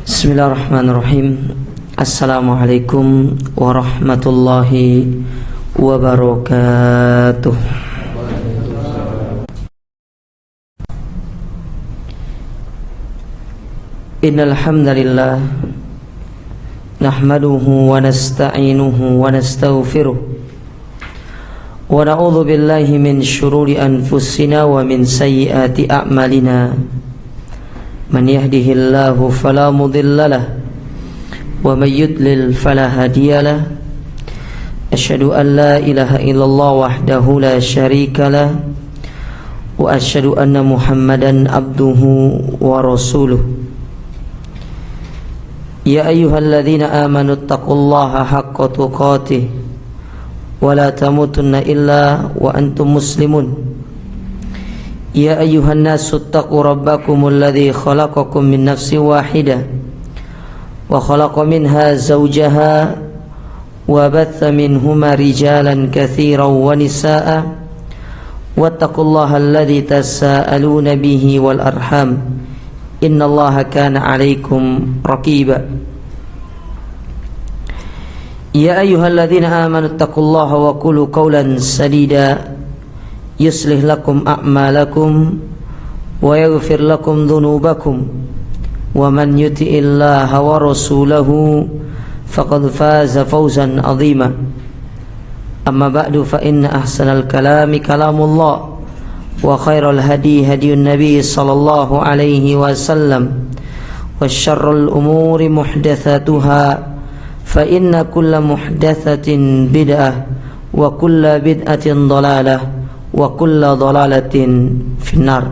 Bismillahirrahmanirrahim. Assalamualaikum warahmatullahi wabarakatuh. Innal hamdalillah nahmaduhu wa nasta'inuhu wa nastaghfiruh wa na'udzu billahi min shururi anfusina wa min sayyiati a'malina. Man yahdihillahu fala mudilla lahu wa may yudlil fala hadiya lahu. Asyhadu an la ilaha illallah wahdahu la syarika lahu wa asyhadu anna Muhammadan abduhu wa rasuluh. Ya ayyuhalladzina amanu taqullaha haqqa tuqatih wa la tamutunna illa wa antum muslimun. Ya ayyuhan nasu taqu rabbakumul ladzi khalaqakum min nafsin wahidah wa khalaqa minha zawjaha wa batha minhuma rijalan katsiran wa nisaa'a wattaqullaha alladzi tasaaluna bihi wal arham innallaha kana 'alaikum raqiba. Ya ayyuhalladzina amanu taqullaha wa qulu qawlan sadida yuslih lakum a'malakum wa yaghfir lakum dhunubakum wa man yuti'illaha wa rasulahu faqad faza fawzan 'azima. Amma ba'du fa inna ahsanal kalami kalamullah wa khairal hadi hadiyun nabiy sallallahu alaihi wasallam wa syarrul umuri muhdatsatuha fa inna kulla muhdatsatin bid'ah wa kulla bid'atin dhalalah wa kulla dhalalatin finnar.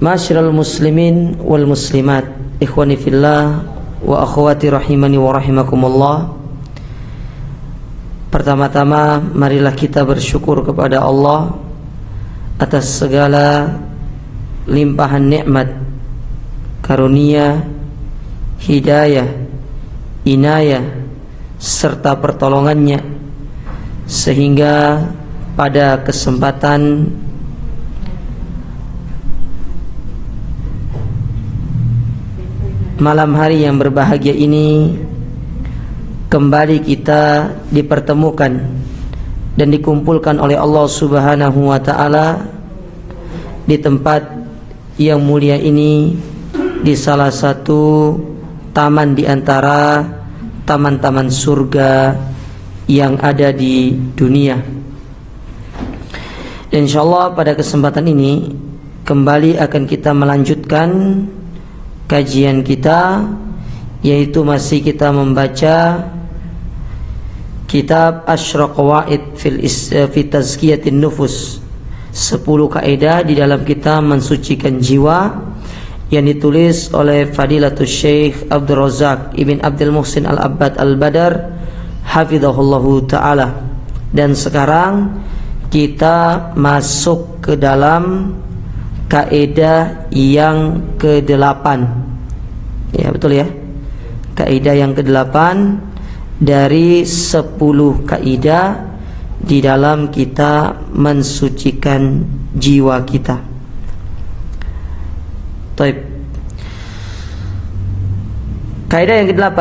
Ma'asyiral muslimin wal muslimat, ikhwani fillah wa akhwati rahimani wa rahimakumullah. Pertama-tama marilah kita bersyukur kepada Allah atas segala limpahan nikmat, karunia, hidayah, inayah serta pertolongannya, sehingga pada kesempatan malam hari yang berbahagia ini kembali kita dipertemukan dan dikumpulkan oleh Allah Subhanahu wa ta'ala di tempat yang mulia ini, di salah satu taman di antara taman-taman surga yang ada di dunia. Insyaallah pada kesempatan ini kembali akan kita melanjutkan kajian kita, yaitu masih kita membaca kitab Asyraq Qawaid fi Tazkiyatin Nufus, 10 kaidah di dalam kita mensucikan jiwa, yang ditulis oleh Fadilatul Syekh Abdul Razak Ibn Abdul Muhsin Al-Abbad Al-Badar hafizahullahu ta'ala. Dan sekarang kita masuk ke dalam kaidah yang ke-8. Ya, betul ya. Kaidah yang ke-8 dari 10 kaidah di dalam kita mensucikan jiwa kita. Baik. Kaidah yang ke-8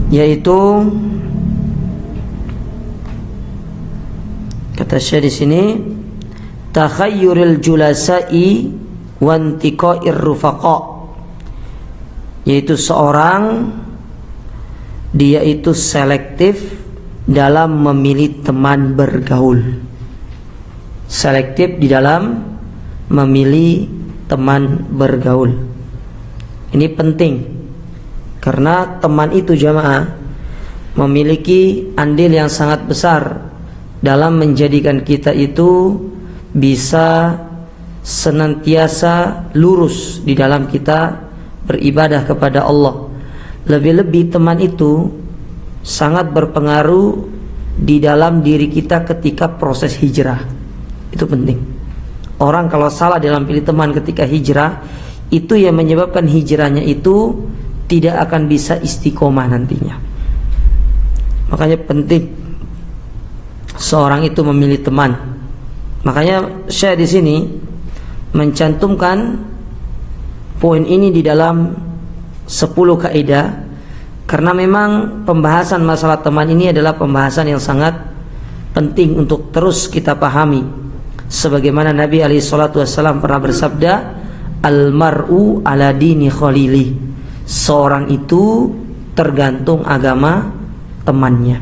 yaitu, kata Syekh di sini, takhayyurul julasa'i wa intiqa'ir rufaqa, yaitu seorang dia itu selektif dalam memilih teman bergaul. Selektif di dalam memilih teman bergaul. Ini penting karena teman itu jamaah memiliki andil yang sangat besar dalam menjadikan kita itu bisa senantiasa lurus di dalam kita beribadah kepada Allah. Lebih-lebih teman itu sangat berpengaruh di dalam diri kita ketika proses hijrah. Itu penting. Orang kalau salah dalam pilih teman ketika hijrah, itu yang menyebabkan hijrahnya itu tidak akan bisa istiqomah nantinya. Makanya penting seorang itu memilih teman. Makanya saya di sini mencantumkan poin ini di dalam 10 kaidah, karena memang pembahasan masalah teman ini adalah pembahasan yang sangat penting untuk terus kita pahami. Sebagaimana Nabi SAW pernah bersabda, al-mar'u ala dini khalili, seorang itu tergantung agama temannya.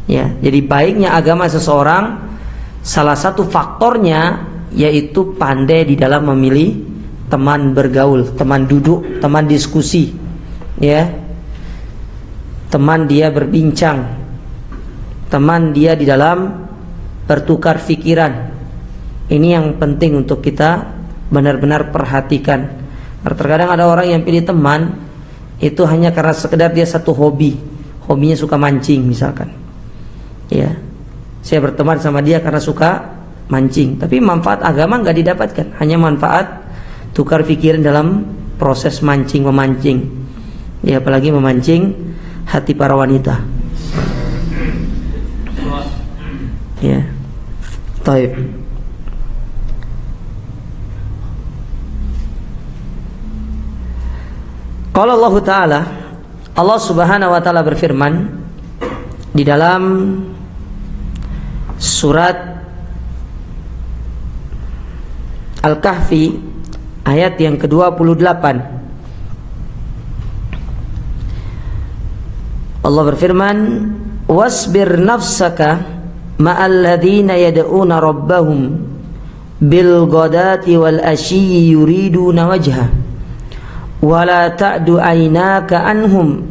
Ya, jadi baiknya agama seseorang salah satu faktornya yaitu pandai di dalam memilih teman bergaul, teman duduk, teman diskusi, ya, teman dia berbincang, teman dia di dalam bertukar pikiran. Ini yang penting untuk kita benar-benar perhatikan. Terkadang ada orang yang pilih teman itu hanya karena sekedar dia satu hobi, hobinya suka mancing misalkan, ya, saya berteman sama dia karena suka mancing, tapi manfaat agama nggak didapatkan, hanya manfaat tukar pikiran dalam proses mancing memancing, ya, apalagi memancing hati para wanita, ya. Taib. Qala Allah Ta'ala, Allah Subhanahu wa Ta'ala berfirman di dalam surat Al-Kahfi ayat yang ke-28. Allah berfirman, wasbir nafsaka ma'al ladzina yad'una rabbahum bil ghadati wal ashyi yuriduna wajha wa la ta'du aynaka anhum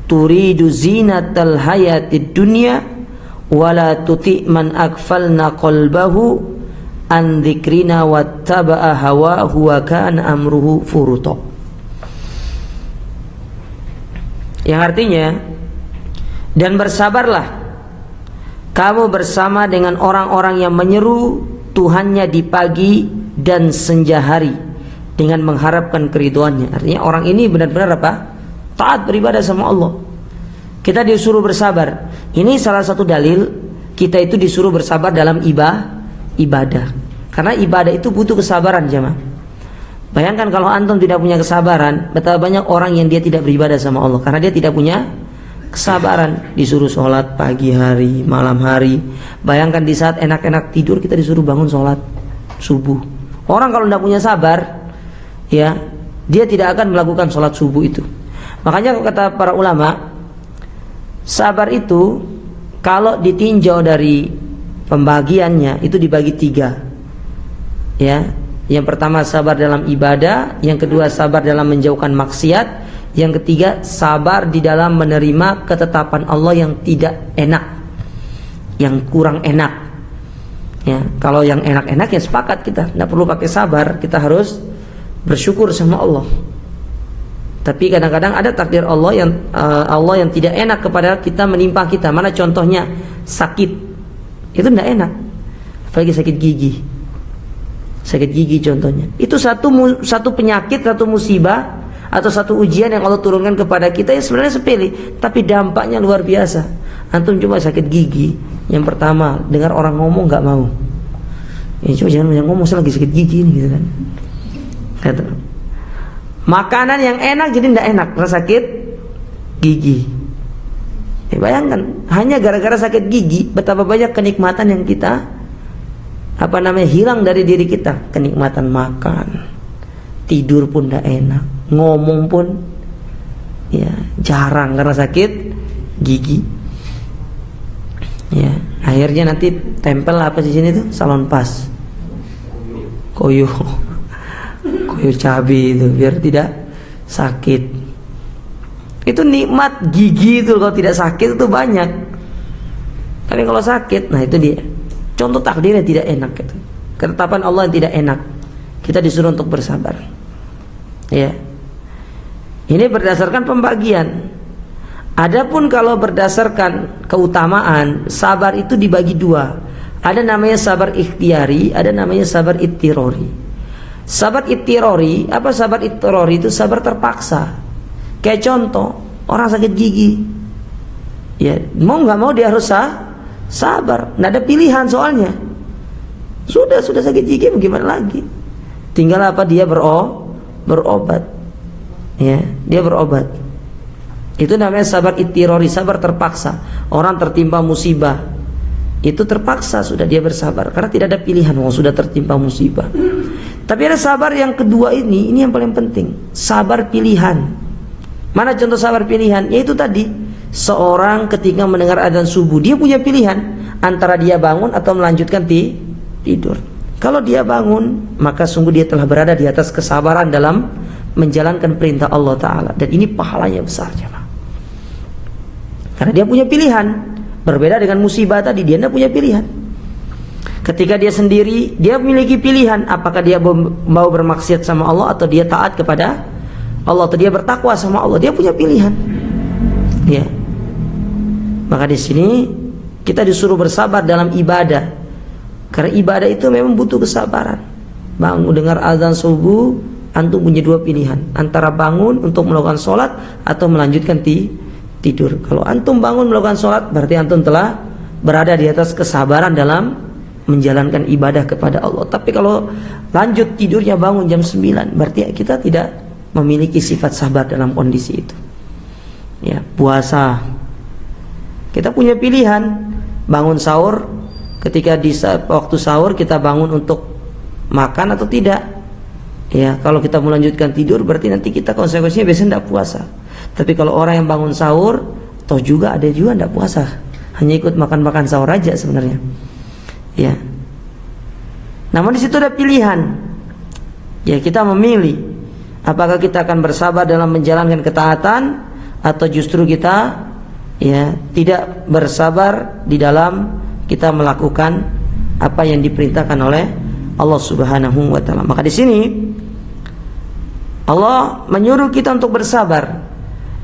turidu zinatal hayatid dunya wa la tuti' man aghfalna qalbahu an dzikrina wattaba'a hawahu wa kana amruhu furuta. Yang artinya, dan bersabarlah kamu bersama dengan orang-orang yang menyeru Tuhannya di pagi dan senja hari dengan mengharapkan keriduannya. Artinya orang ini benar-benar apa? Taat beribadah sama Allah. Kita disuruh bersabar. Ini salah satu dalil kita itu disuruh bersabar dalam ibadah. Karena ibadah itu butuh kesabaran, jemaah. Bayangkan kalau antum tidak punya kesabaran, betapa banyak orang yang dia tidak beribadah sama Allah karena dia tidak punya kesabaran. Disuruh sholat pagi hari, malam hari. Bayangkan di saat enak-enak tidur kita disuruh bangun sholat subuh. Orang kalau tidak punya sabar, ya, dia tidak akan melakukan sholat subuh itu. Makanya kata para ulama, sabar itu kalau ditinjau dari pembagiannya itu dibagi 3, ya. Yang pertama sabar dalam ibadah, yang kedua sabar dalam menjauhkan maksiat, yang ketiga sabar di dalam menerima ketetapan Allah yang tidak enak, yang kurang enak, ya. Kalau yang enak-enak ya sepakat kita, tidak perlu pakai sabar, kita harus bersyukur sama Allah. Tapi kadang-kadang ada takdir Allah yang tidak enak kepada kita, menimpa kita. Mana contohnya? Sakit, itu tidak enak, apalagi sakit gigi. Sakit gigi contohnya, itu satu penyakit, satu musibah atau satu ujian yang Allah turunkan kepada kita yang sebenarnya sepele, tapi dampaknya luar biasa. Antum cuma sakit gigi, yang pertama dengar orang ngomong nggak mau, ya coba jangan ngomong, saya lagi sakit gigi nih, gitu kan. Kata, makanan yang enak jadi tidak enak karena sakit gigi. Bayangkan, hanya gara-gara sakit gigi betapa banyak kenikmatan yang kita hilang dari diri kita. Kenikmatan makan, tidur pun tidak enak, ngomong pun ya jarang karena sakit gigi. Ya, akhirnya nanti tempel apa di sini tuh? Salon pas, koyo cabai itu biar tidak sakit. Itu nikmat gigi itu, kalau tidak sakit itu banyak. Tapi kalau sakit, nah itu dia. Contoh takdirnya tidak enak gitu. Ketetapan Allah yang tidak enak. Kita disuruh untuk bersabar. Ya. Ini berdasarkan pembagian. Adapun kalau berdasarkan keutamaan, sabar itu dibagi 2. Ada namanya sabar ikhtiari, ada namanya sabar ittirori. Sabar ittirori, apa sabar ittirori? Itu sabar terpaksa. Kayak contoh, orang sakit gigi. Ya, mau nggak mau dia harus sabar, nggak ada pilihan soalnya. Sudah sakit gigi, bagaimana lagi? Tinggal apa dia berobat. Ya, dia berobat. Itu namanya sabar ittirori, sabar terpaksa. Orang tertimpa musibah, itu terpaksa sudah dia bersabar karena tidak ada pilihan, sudah tertimpa musibah. Tapi ada sabar yang kedua ini yang paling penting, sabar pilihan. Mana contoh sabar pilihan? Yaitu tadi, seorang ketika mendengar adzan subuh, dia punya pilihan antara dia bangun atau melanjutkan tidur. Kalau dia bangun, maka sungguh dia telah berada di atas kesabaran dalam menjalankan perintah Allah Ta'ala. Dan ini pahalanya besar, jemaah. Karena dia punya pilihan. Berbeda dengan musibah tadi, dia tidak punya pilihan. Ketika dia sendiri, dia memiliki pilihan. Apakah dia mau bermaksiat sama Allah, atau dia taat kepada Allah, atau dia bertakwa sama Allah. Dia punya pilihan. Ya. Maka di sini kita disuruh bersabar dalam ibadah. Karena ibadah itu memang butuh kesabaran. Bangun dengar azan subuh, antum punya dua pilihan, antara bangun untuk melakukan sholat atau melanjutkan tidur. Kalau antum bangun melakukan sholat, berarti antum telah berada di atas kesabaran dalam menjalankan ibadah kepada Allah. Tapi kalau lanjut tidurnya bangun jam 9, berarti kita tidak memiliki sifat sabar dalam kondisi itu. Ya, puasa, kita punya pilihan, bangun sahur. Ketika di waktu sahur kita bangun untuk makan atau tidak. Ya, kalau kita melanjutkan tidur, berarti nanti kita konsekuensinya biasanya tidak puasa. Tapi kalau orang yang bangun sahur, toh juga ada juga tidak puasa, hanya ikut makan-makan sahur aja sebenarnya. Ya. Namun di situ ada pilihan. Ya, kita memilih apakah kita akan bersabar dalam menjalankan ketaatan, atau justru kita tidak bersabar di dalam kita melakukan apa yang diperintahkan oleh Allah Subhanahu wa taala. Maka di sini Allah menyuruh kita untuk bersabar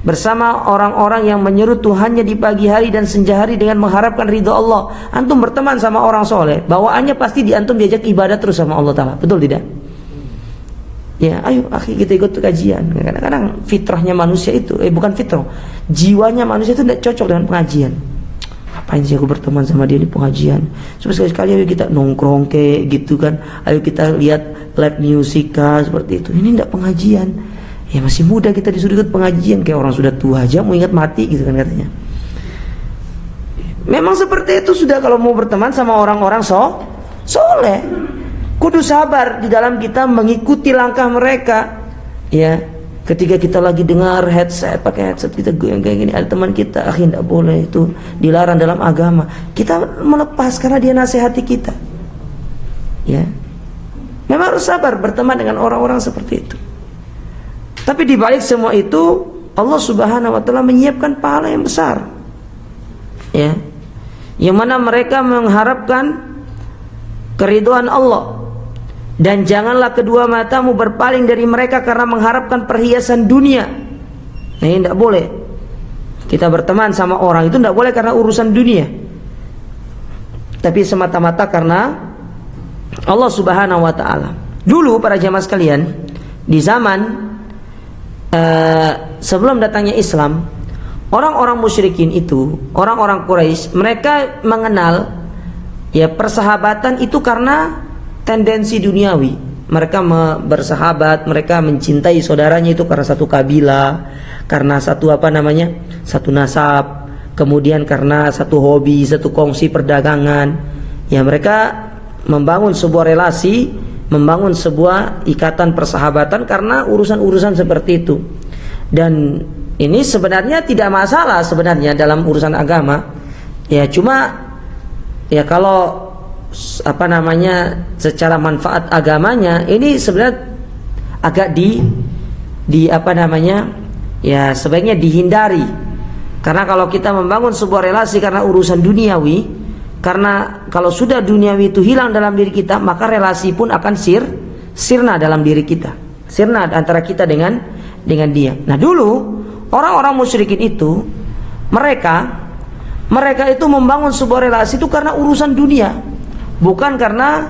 bersama orang-orang yang menyeru Tuhannya di pagi hari dan senja hari dengan mengharapkan ridha Allah. Antum berteman sama orang soleh, bawaannya pasti antum diajak ibadah terus sama Allah Ta'ala. Betul tidak? Ya, ayo akhi kita ikut kajian. Kadang-kadang fitrahnya manusia itu, bukan fitrah, jiwanya manusia itu tidak cocok dengan pengajian. Ngapain sih aku berteman sama dia di pengajian? Coba sekali-sekali ayo kita nongkrong kayak gitu kan. Ayo kita lihat live music seperti itu. Ini tidak pengajian. Ya masih muda kita disuruh ikut pengajian, kayak orang sudah tua aja mau ingat mati gitu kan katanya. Memang seperti itu sudah kalau mau berteman sama orang-orang soleh. Kudu sabar di dalam kita mengikuti langkah mereka. Ya. Ketika kita lagi dengar pakai headset kita goyang kayak gini, ada teman kita, tidak boleh, itu dilarang dalam agama. Kita melepas karena dia nasihati kita. Ya, memang harus sabar berteman dengan orang-orang seperti itu. Tapi di balik semua itu, Allah Subhanahu wa taala menyiapkan pahala yang besar. Ya, yang mana mereka mengharapkan keridhaan Allah. Dan janganlah kedua matamu berpaling dari mereka karena mengharapkan perhiasan dunia. Nah, ini tidak boleh. Kita berteman sama orang itu tidak boleh karena urusan dunia, tapi semata-mata karena Allah Subhanahu wa taala. Dulu para jamaah sekalian, di zaman sebelum datangnya Islam, orang-orang musyrikin itu, orang-orang Quraisy, mereka mengenal persahabatan itu karena tendensi duniawi. Mereka bersahabat, mereka mencintai saudaranya itu karena satu kabilah, karena satu satu nasab, kemudian karena satu hobi, satu kongsi perdagangan. Ya, mereka membangun sebuah relasi, membangun sebuah ikatan persahabatan karena urusan-urusan seperti itu. Dan ini sebenarnya tidak masalah sebenarnya dalam urusan agama. Ya, cuma kalau secara manfaat agamanya ini sebenarnya agak sebaiknya dihindari. Karena kalau kita membangun sebuah relasi karena urusan duniawi, karena kalau sudah duniawi itu hilang dalam diri kita, maka relasi pun akan sirna dalam diri kita, sirna antara kita dengan dia. Nah, dulu orang-orang musyrikin itu mereka itu membangun sebuah relasi itu karena urusan dunia. Bukan karena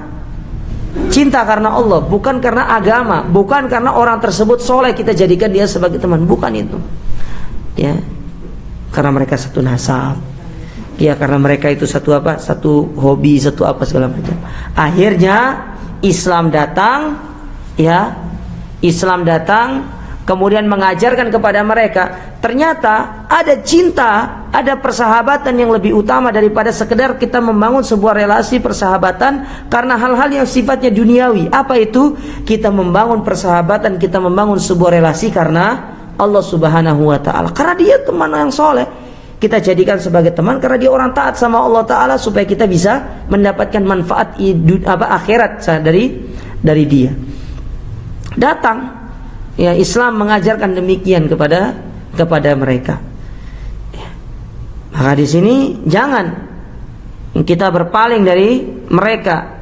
cinta karena Allah, bukan karena agama, bukan karena orang tersebut soleh kita jadikan dia sebagai teman, bukan itu. Ya, karena mereka satu nasab, ya karena mereka itu satu hobi, satu segala macam. Akhirnya Islam datang, Islam datang, kemudian mengajarkan kepada mereka, ternyata ada cinta, ada persahabatan yang lebih utama daripada sekedar kita membangun sebuah relasi persahabatan karena hal-hal yang sifatnya duniawi. Apa itu? Kita membangun persahabatan, kita membangun sebuah relasi karena Allah Subhanahu wa ta'ala, karena dia teman yang soleh. Kita jadikan sebagai teman karena dia orang taat sama Allah Ta'ala, supaya kita bisa mendapatkan manfaat akhirat dari dia. Datang, ya, Islam mengajarkan demikian kepada mereka. Ya. Maka di sini jangan kita berpaling dari mereka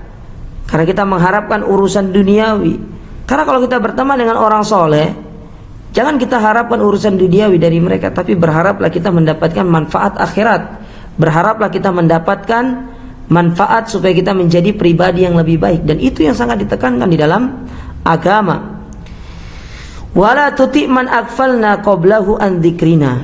karena kita mengharapkan urusan duniawi. Karena kalau kita berteman dengan orang soleh, jangan kita harapkan urusan duniawi dari mereka, tapi berharaplah kita mendapatkan manfaat akhirat. Berharaplah kita mendapatkan manfaat supaya kita menjadi pribadi yang lebih baik. Dan itu yang sangat ditekankan di dalam agama. Wala tuti' man aghfalna qablahu an dzikrina.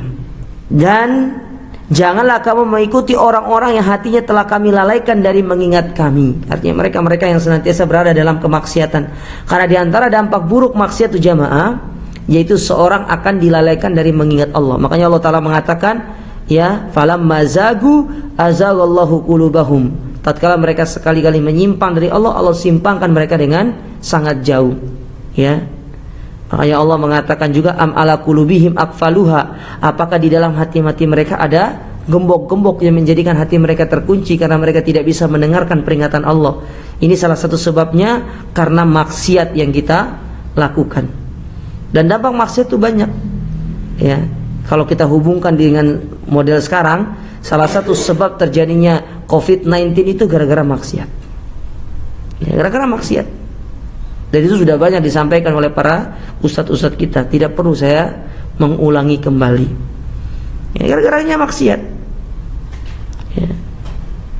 Dan janganlah kamu mengikuti orang-orang yang hatinya telah kami lalaikan dari mengingat kami. Artinya mereka-mereka yang senantiasa berada dalam kemaksiatan. Karena di antara dampak buruk maksiat itu jamaah, yaitu seorang akan dilalaikan dari mengingat Allah. Makanya Allah Ta'ala mengatakan, ya, falamma zagu azaghallahu qulubahum. Tatkala mereka sekali-kali menyimpang dari Allah, Allah simpangkan mereka dengan sangat jauh. Ya. Makanya Allah mengatakan juga, am ala qulubihim aqfaluha. Apakah di dalam hati-hati mereka ada gembok-gembok yang menjadikan hati mereka terkunci karena mereka tidak bisa mendengarkan peringatan Allah. Ini salah satu sebabnya karena maksiat yang kita lakukan. Dan dampak maksiat itu banyak, ya. Kalau kita hubungkan dengan model sekarang, salah satu sebab terjadinya COVID-19 itu gara-gara maksiat, ya, gara-gara maksiat. Dan itu sudah banyak disampaikan oleh para ustadz-ustadz kita, tidak perlu saya mengulangi kembali, ya, gara-garanya maksiat, ya.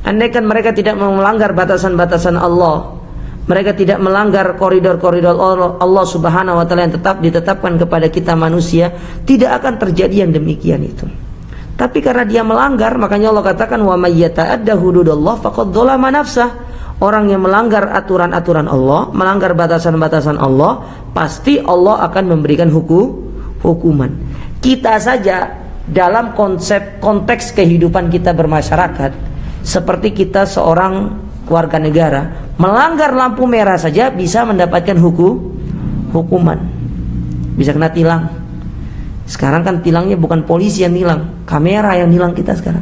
Andaikan mereka tidak melanggar batasan-batasan Allah, mereka tidak melanggar koridor-koridor Allah Subhanahu wa ta'ala yang tetap ditetapkan kepada kita manusia, tidak akan terjadi yang demikian itu. Tapi karena dia melanggar, makanya Allah katakan, wa may yata'adda hududallah faqad dzalama nafsah. Orang yang melanggar aturan-aturan Allah, melanggar batasan-batasan Allah, pasti Allah akan memberikan hukuman. Kita saja dalam konteks kehidupan kita bermasyarakat, seperti kita seorang warga negara, melanggar lampu merah saja bisa mendapatkan hukuman, bisa kena tilang. Sekarang kan tilangnya bukan polisi yang tilang, kamera yang tilang kita sekarang.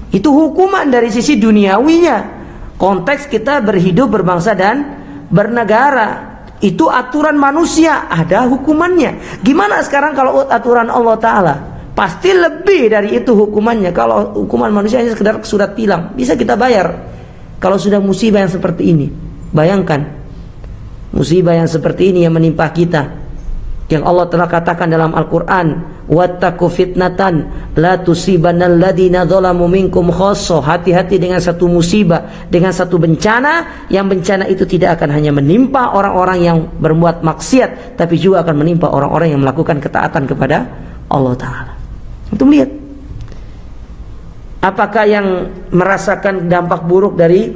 Itu hukuman dari sisi duniawinya. Konteks kita berhidup, berbangsa dan bernegara, itu aturan manusia, ada hukumannya. Gimana sekarang kalau aturan Allah Ta'ala? Pasti lebih dari itu hukumannya. Kalau hukuman manusia hanya sekedar surat tilang, bisa kita bayar. Kalau sudah musibah yang seperti ini, bayangkan musibah yang seperti ini yang menimpa kita, yang Allah telah katakan dalam Al-Quran, wattaqu fitnatan la tusibannal ladzina dzalamu minkum khassah. Hati-hati dengan satu musibah, dengan satu bencana, yang bencana itu tidak akan hanya menimpa orang-orang yang berbuat maksiat, tapi juga akan menimpa orang-orang yang melakukan ketaatan kepada Allah Ta'ala. Untuk lihat, apakah yang merasakan dampak buruk dari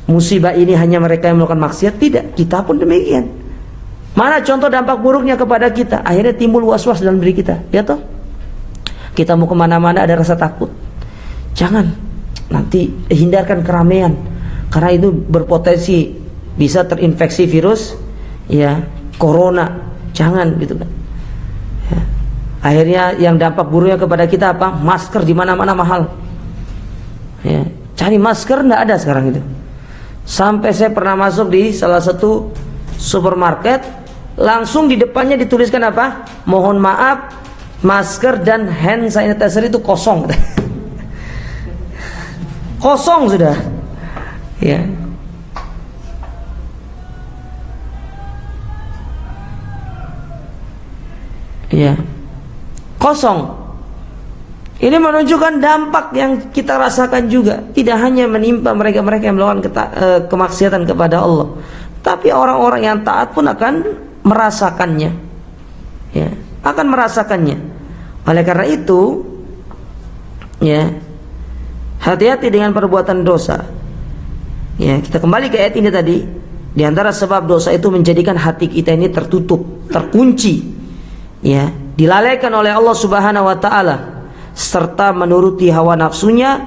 musibah ini hanya mereka yang melakukan maksiat? Tidak, kita pun demikian. Mana contoh dampak buruknya kepada kita? Akhirnya timbul was-was dalam diri kita, ya toh? Kita mau kemana-mana ada rasa takut. Jangan, nanti hindarkan keramaian, karena itu berpotensi bisa terinfeksi virus, ya, corona. Jangan, gitu kan. Ya. Akhirnya yang dampak buruknya kepada kita apa? Masker di mana-mana mahal. Ya, cari masker enggak ada sekarang itu. Sampai saya pernah masuk di salah satu supermarket, langsung di depannya dituliskan apa? Mohon maaf, masker dan hand sanitizer itu kosong. Kosong sudah. Ya. Ya. Kosong. Ini menunjukkan dampak yang kita rasakan juga. Tidak hanya menimpa mereka-mereka yang melakukan kemaksiatan kepada Allah, tapi orang-orang yang taat pun akan merasakannya. Ya, akan merasakannya. Oleh karena itu, ya, hati-hati dengan perbuatan dosa. Ya, kita kembali ke ayat ini tadi. Di antara sebab dosa itu menjadikan hati kita ini tertutup, terkunci, ya, dilalaikan oleh Allah Subhanahu wa taala serta menuruti hawa nafsunya,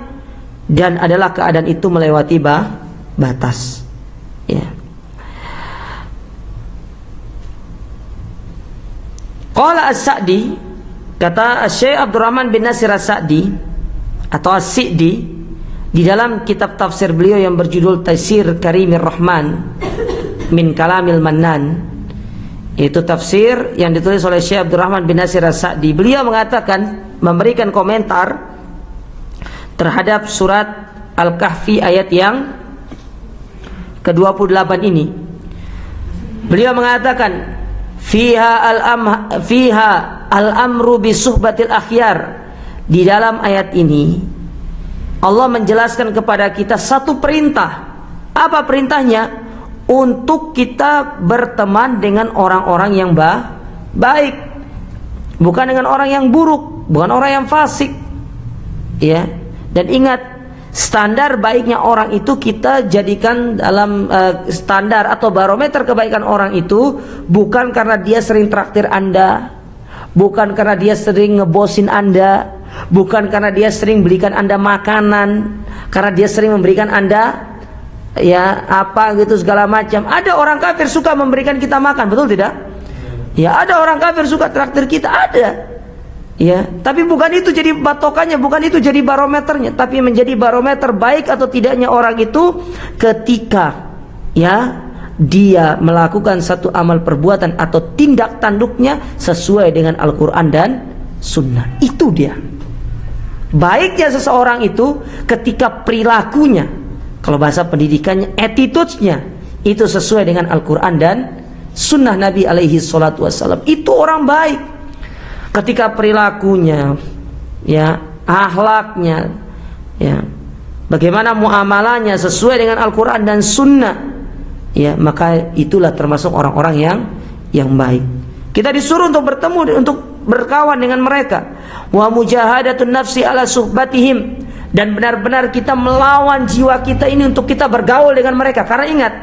dan adalah keadaan itu melewati batas. Ya. Qala As-Sa'di, kata Syekh Abdurrahman bin Nasir As-Sa'di atau As-Sa'di di dalam kitab tafsir beliau yang berjudul Taisir Karimir Rahman min Kalamil Mannan, itu tafsir yang ditulis oleh Syekh Abdurrahman bin Nasir As-Sa'di. Beliau mengatakan, memberikan komentar terhadap surat Al-Kahfi ayat yang ke-28 ini. Beliau mengatakan, fiha al-amru bi suhbatil akhyar. Di dalam ayat ini Allah menjelaskan kepada kita satu perintah. Apa perintahnya? Untuk kita berteman dengan orang-orang yang baik, bukan dengan orang yang buruk, bukan orang yang fasik. Ya. Dan ingat, standar baiknya orang itu kita jadikan dalam standar atau barometer kebaikan orang itu bukan karena dia sering traktir Anda, bukan karena dia sering ngebosin Anda, bukan karena dia sering belikan Anda makanan, karena dia sering memberikan Anda ya apa gitu segala macam. Ada orang kafir suka memberikan kita makan, betul tidak? Ya, ada orang kafir suka traktir kita, ada. Ya, tapi bukan itu jadi patokannya, bukan itu jadi barometernya, tapi menjadi barometer baik atau tidaknya orang itu ketika ya dia melakukan satu amal perbuatan atau tindak tanduknya sesuai dengan Al-Quran dan Sunnah. Itu dia. Baiknya seseorang itu ketika perilakunya, kalau bahasa pendidikannya, attitude-nya itu sesuai dengan Al-Quran dan Sunnah Nabi alaihi salatu wassalam. Itu orang baik. Ketika perilakunya, ya, akhlaknya, ya, bagaimana muamalahnya sesuai dengan Al-Quran dan Sunnah, ya, maka itulah termasuk orang-orang yang baik. Kita disuruh untuk bertemu, untuk berkawan dengan mereka. Wa mujahadatun nafsi ala suhbatihim, dan benar-benar kita melawan jiwa kita ini untuk kita bergaul dengan mereka. Karena ingat,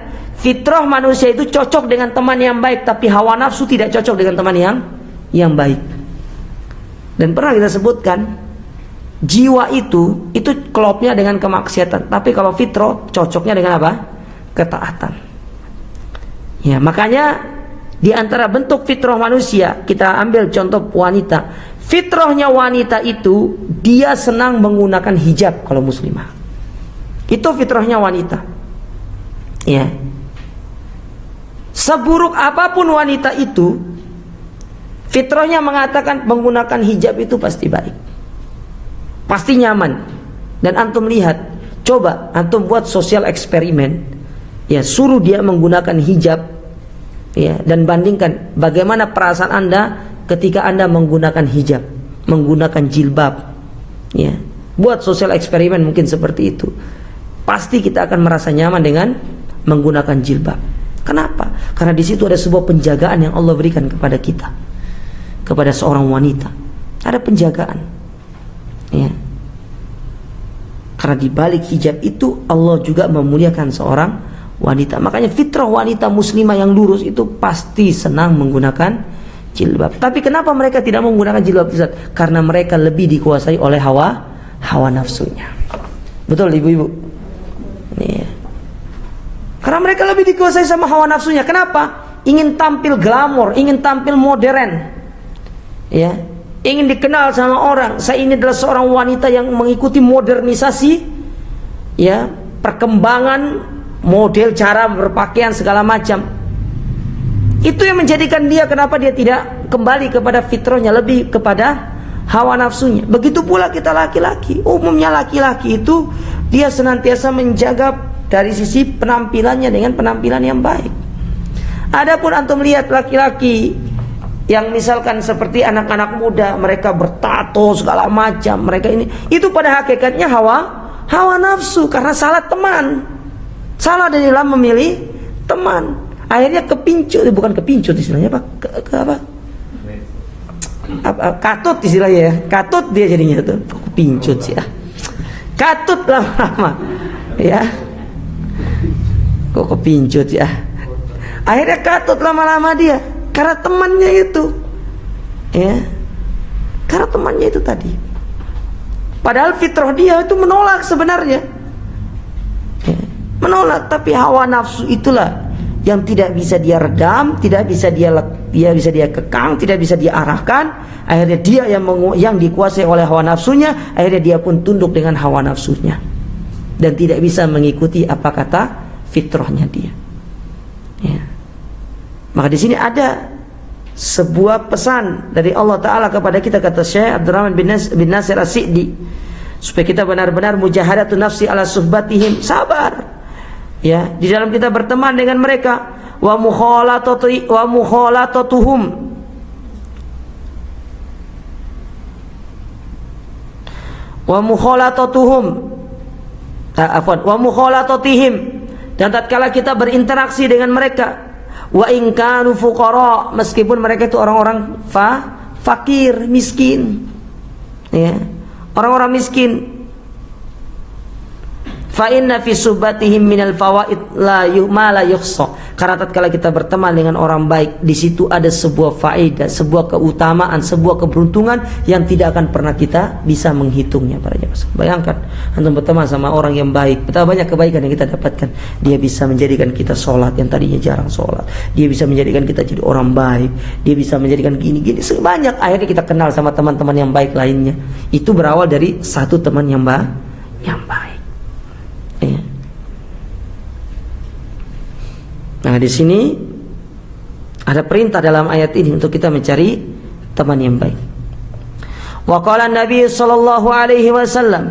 fitrah manusia itu cocok dengan teman yang baik, tapi hawa nafsu tidak cocok dengan teman yang baik. Dan pernah kita sebutkan, jiwa itu klopnya dengan kemaksiatan, tapi kalau fitrah cocoknya dengan apa? Ketaatan. Ya, makanya di antara bentuk fitrah manusia, kita ambil contoh wanita. Fitrahnya wanita itu dia senang menggunakan hijab kalau muslimah. Itu fitrahnya wanita. Ya. Seburuk apapun wanita itu, fitrahnya mengatakan menggunakan hijab itu pasti baik, pasti nyaman. Dan antum lihat, coba antum buat sosial eksperimen, ya, suruh dia menggunakan hijab, ya, dan bandingkan bagaimana perasaan Anda ketika Anda menggunakan hijab, menggunakan jilbab, ya. Buat sosial eksperimen mungkin seperti itu. Pasti kita akan merasa nyaman dengan menggunakan jilbab. Kenapa? Karena di situ ada sebuah penjagaan yang Allah berikan kepada kita, kepada seorang wanita. Ada penjagaan, ya. Karena di balik hijab itu Allah juga memuliakan seorang wanita. Makanya fitrah wanita muslimah yang lurus itu pasti senang menggunakan jilbab. Tapi kenapa mereka tidak menggunakan jilbab, Ustaz? Karena mereka lebih dikuasai oleh hawa nafsunya. Betul ibu-ibu? Nih. Karena mereka lebih dikuasai sama hawa nafsunya. Kenapa? Ingin tampil glamor, ingin tampil modern, ya, ingin dikenal sama orang. Saya ini adalah seorang wanita yang mengikuti modernisasi, ya, perkembangan model cara berpakaian segala macam. Itu yang menjadikan dia, kenapa dia tidak kembali kepada fitrahnya, lebih kepada hawa nafsunya. Begitu pula kita laki-laki. Umumnya laki-laki itu dia senantiasa menjaga dari sisi penampilannya dengan penampilan yang baik. Adapun antum lihat laki-laki yang misalkan seperti anak-anak muda, mereka bertato segala macam, mereka ini, itu pada hakikatnya hawa nafsu, karena salah teman, salah di dalam memilih teman. Akhirnya kepincut, bukan kepincut istilahnya, apa? Katut istilahnya ya, katut dia jadinya tuh, kepincut sih ya, katut lama-lama, ya, kok kepincut ya. Akhirnya katut lama-lama dia karena temannya itu, ya, karena temannya itu tadi. Padahal fitrah dia itu menolak sebenarnya, ya, menolak. Tapi hawa nafsu itulah yang tidak bisa dia redam, tidak bisa dia kekang, tidak bisa dia arahkan. Akhirnya dia yang dikuasai oleh hawa nafsunya. Akhirnya dia pun tunduk dengan hawa nafsunya dan tidak bisa mengikuti apa kata fitrahnya dia, ya. Maka di sini ada sebuah pesan dari Allah Ta'ala kepada kita, kata Syekh Abdurrahman bin Nasir As-Sa'di, supaya kita benar-benar mujahadatun nafsi ala suhbatihim, sabar, ya, di dalam kita berteman dengan mereka, wa mukhalatatuhum, wa mukhalatatihim, dan tatkala kita berinteraksi dengan mereka, wa in kanu fuqara, meskipun mereka itu orang-orang fakir, miskin, ya, orang-orang miskin. Fa inna fi subatihim minal fawaid la yuhsa, karena tatkala kita berteman dengan orang baik, di situ ada sebuah faedah, sebuah keutamaan, sebuah keberuntungan yang tidak akan pernah kita bisa menghitungnya para jemaah. Bayangkan antum berteman sama orang yang baik, betapa banyak kebaikan yang kita dapatkan. Dia bisa menjadikan kita sholat yang tadinya jarang sholat, dia bisa menjadikan kita jadi orang baik, dia bisa menjadikan gini-gini sebanyak. Akhirnya kita kenal sama teman-teman yang baik lainnya. Itu berawal dari satu teman yang baik. Ya. Nah, di sini ada perintah dalam ayat ini untuk kita mencari teman yang baik. Wa qala Nabi sallallahu alaihi wasallam,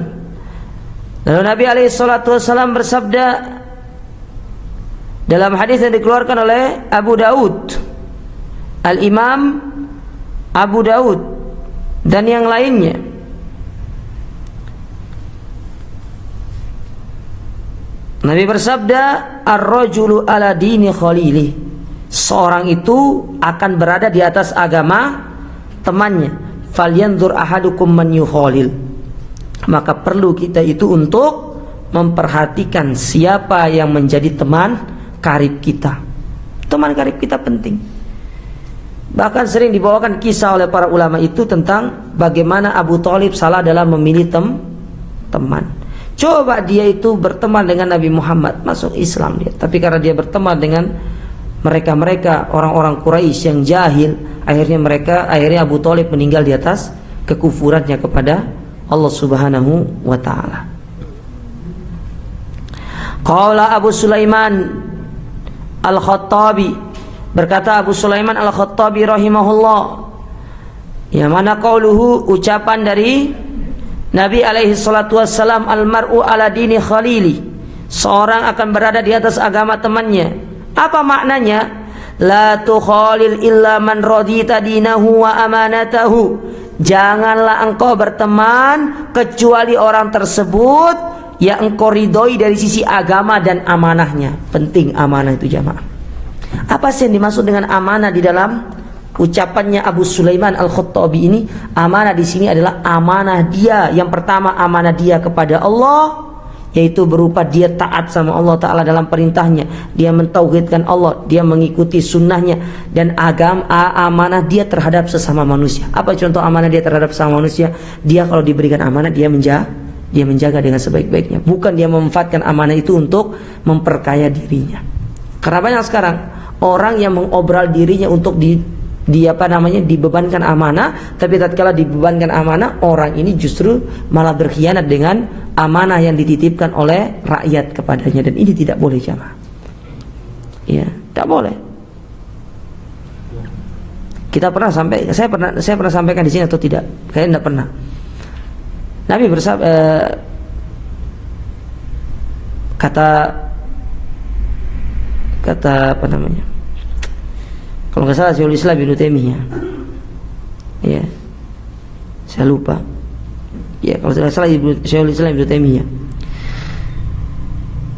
lalu Nabi alaihi salatu wasallam bersabda dalam hadis yang dikeluarkan oleh Abu Daud, Al-Imam Abu Daud dan yang lainnya. Nabi bersabda, ar-rajulu ala dini khalili, seorang itu akan berada di atas agama temannya. Falyanzur ahadukum man yukhalil, maka perlu kita itu untuk memperhatikan siapa yang menjadi teman karib kita. Teman karib kita penting. Bahkan sering dibawakan kisah oleh para ulama itu tentang bagaimana Abu Thalib salah dalam memilih teman. Coba dia itu berteman dengan Nabi Muhammad, masuk Islam dia, tapi karena dia berteman dengan mereka orang-orang Quraisy yang jahil, akhirnya Abu Thalib meninggal di atas kekufurannya kepada Allah Subhanahu wa taala. Qala Abu Sulaiman Al-Khattabi, berkata Abu Sulaiman Al-Khattabi rahimahullah, yang mana qauluhu, ucapan dari Nabi alaihi salatu wassalam, almar'u ala dini khalili, seorang akan berada di atas agama temannya. Apa maknanya? La tukhalil illa man radita dinahu wa amanatahu, janganlah engkau berteman kecuali orang tersebut yang engkau ridhoi dari sisi agama dan amanahnya. Penting amanah itu jamaah. Apa sih yang dimaksud dengan amanah di dalam ucapannya Abu Sulaiman Al-Khattabi ini? Amanah di sini adalah amanah dia. Yang pertama, amanah dia kepada Allah, yaitu berupa dia taat sama Allah Ta'ala dalam perintahnya, dia mentauhidkan Allah, dia mengikuti sunnahnya, dan amanah dia terhadap sesama manusia. Apa contoh amanah dia terhadap sesama manusia? Dia kalau diberikan amanah, dia menjaga dengan sebaik-baiknya. Bukan dia memanfaatkan amanah itu untuk memperkaya dirinya. Karena banyak sekarang orang yang mengobral dirinya untuk dibebankan amanah, tapi tatkala dibebankan amanah, orang ini justru malah berkhianat dengan amanah yang dititipkan oleh rakyat kepadanya, dan ini tidak boleh jamaah. Ya, tidak boleh. Saya pernah sampaikan di sini atau tidak? Kayaknya tidak pernah. Nabi bersabda, kata apa namanya? Kalau nggak salah Syekhul Islam Ibnu Taimiyah, ya, saya lupa. Ya, kalau tidak salah Syekhul Islam Ibnu Taimiyah,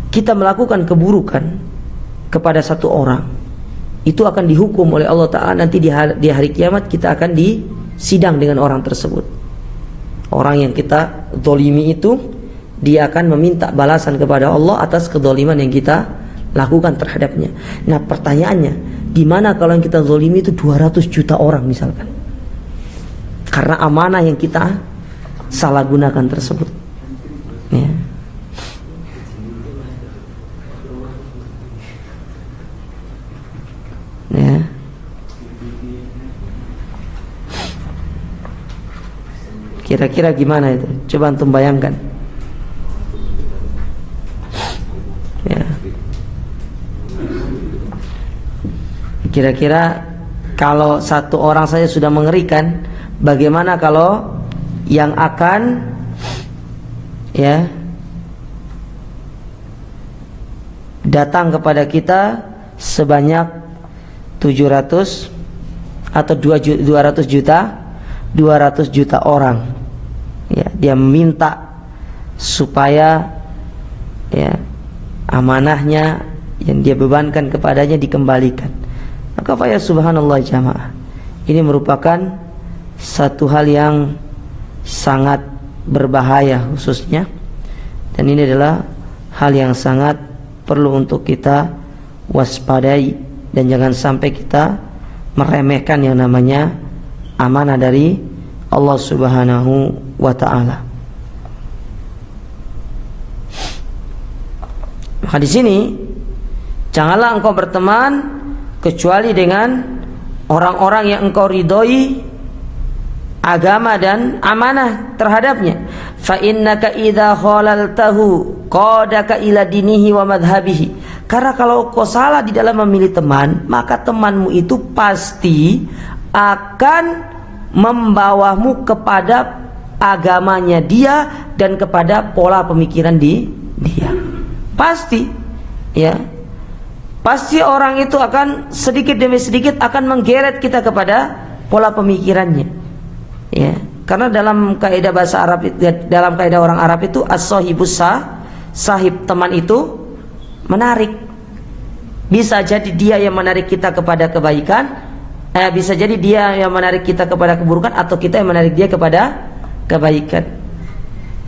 kita melakukan keburukan kepada satu orang, itu akan dihukum oleh Allah Ta'ala nanti di hari kiamat. Kita akan disidang dengan orang tersebut. Orang yang kita zalimi itu, dia akan meminta balasan kepada Allah atas kezaliman yang kita lakukan terhadapnya. Nah pertanyaannya, gimana kalau yang kita zolimi itu 200 juta orang misalkan, karena amanah yang kita salah gunakan tersebut, ya. Ya. Kira-kira gimana itu? Coba antum bayangkan. Ya. Kira-kira kalau satu orang saja sudah mengerikan, bagaimana kalau yang akan, ya, datang kepada kita sebanyak 700 atau 200 juta orang, ya, dia meminta supaya, ya, amanahnya yang dia bebankan kepadanya dikembalikan. Maka ya subhanallah jamaah, ini merupakan satu hal yang sangat berbahaya khususnya, dan ini adalah hal yang sangat perlu untuk kita waspadai, dan jangan sampai kita meremehkan yang namanya amanah dari Allah Subhanahu wa ta'ala. Maka di sini janganlah engkau berteman kecuali dengan orang-orang yang engkau ridhoi agama dan amanah terhadapnya. Fa innaka idza khalaltahu qadaka ila dinihi wa madhhabihi. Karena kalau kau salah di dalam memilih teman, maka temanmu itu pasti akan membawamu kepada agamanya dia dan kepada pola pemikiran dia. Pasti, ya. Pasti orang itu akan sedikit demi sedikit akan menggeret kita kepada pola pemikirannya. Ya, karena dalam kaidah bahasa Arab, dalam kaidah orang Arab itu as-sahibus sahib, teman itu menarik. Bisa jadi dia yang menarik kita kepada kebaikan, bisa jadi dia yang menarik kita kepada keburukan, atau kita yang menarik dia kepada kebaikan.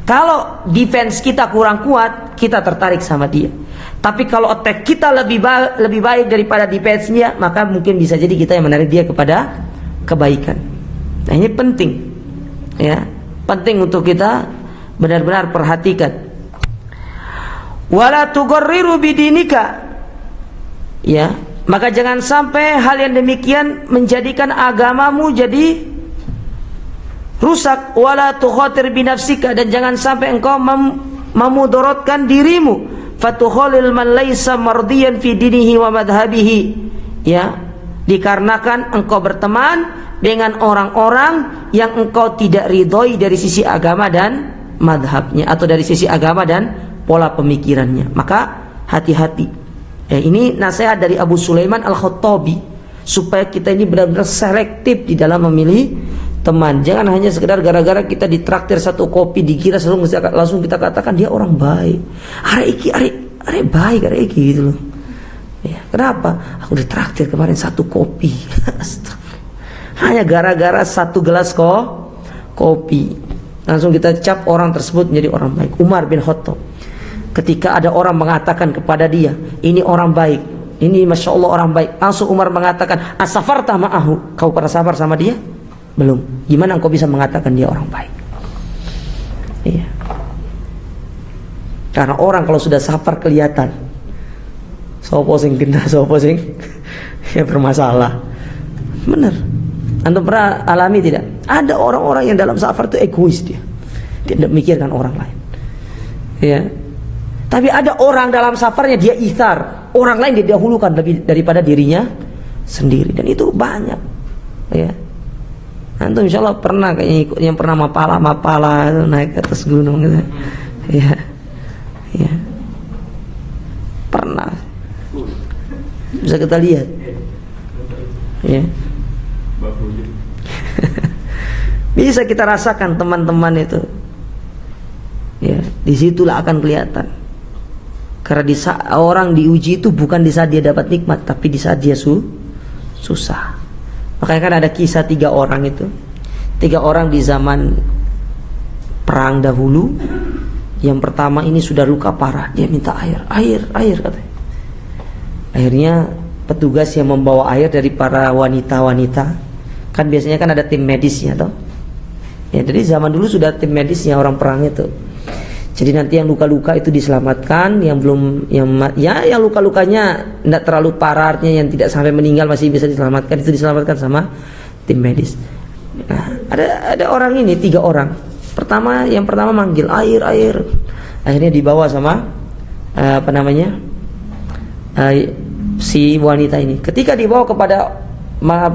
Kalau defense kita kurang kuat, kita tertarik sama dia. Tapi kalau attack kita lebih baik daripada defense-nya, maka mungkin bisa jadi kita yang menarik dia kepada kebaikan. Nah ini penting, ya, penting untuk kita benar-benar perhatikan. Wala tugharriru bidinika, ya, maka jangan sampai hal yang demikian menjadikan agamamu jadi rusak. Wala tukhatir binafsika, dan jangan sampai engkau memudorotkan dirimu. Fatukhallil man laisa mardiyan fi dinihi wa madhhabihi, ya, dikarenakan engkau berteman dengan orang-orang yang engkau tidak ridhoi dari sisi agama dan madhabnya, atau dari sisi agama dan pola pemikirannya. Maka hati-hati. Ini nasihat dari Abu Sulaiman Al-Khattabi, supaya kita ini benar-benar selektif di dalam memilih teman. Jangan hanya sekedar gara-gara kita ditraktir satu kopi dikira langsung kita katakan dia orang baik. Are baik, are gitu loh. Ya, kenapa? Aku ditraktir kemarin satu kopi. Hanya gara-gara satu gelas kopi, langsung kita cap orang tersebut menjadi orang baik. Umar bin Khattab, ketika ada orang mengatakan kepada dia, ini orang baik, ini masya Allah orang baik, langsung Umar mengatakan, asafarta ma'ahu, kau pernah safar sama dia? Belum. Gimana engkau bisa mengatakan dia orang baik? Iya. Karena orang kalau sudah safar kelihatan. Sopo sing genah, sopo sing ya bermasalah. Benar. Antum pernah alami tidak? Ada orang-orang yang dalam safar itu egois dia. Dia tidak memikirkan orang lain. Ya. Tapi ada orang dalam safarnya dia ithar, orang lain dia dahulukan lebih daripada dirinya sendiri, dan itu banyak. Ya. Antum insyaallah pernah kayaknya ikut yang pernah mapala naik ke atas gunung gitu. Ya. Ya. Pernah. Bisa kita lihat. Ya. Bisa kita rasakan teman-teman itu. Ya, disitulah akan kelihatan. Karena di saat orang diuji itu bukan di saat dia dapat nikmat, tapi di saat dia susah. Makanya kan ada kisah 3 orang itu. 3 orang di zaman perang dahulu. Yang pertama ini sudah luka parah, dia minta air katanya. Akhirnya petugas yang membawa air dari para wanita-wanita, kan biasanya kan ada tim medisnya toh. Ya, jadi zaman dulu sudah tim medisnya orang perang itu. Jadi nanti yang luka-luka itu diselamatkan, yang belum yang luka-lukanya tidak terlalu parah, artinya yang tidak sampai meninggal masih bisa diselamatkan, itu diselamatkan sama tim medis. Nah, ada orang ini 3 orang. Yang pertama manggil air. Akhirnya dibawa sama si wanita ini. Ketika dibawa kepada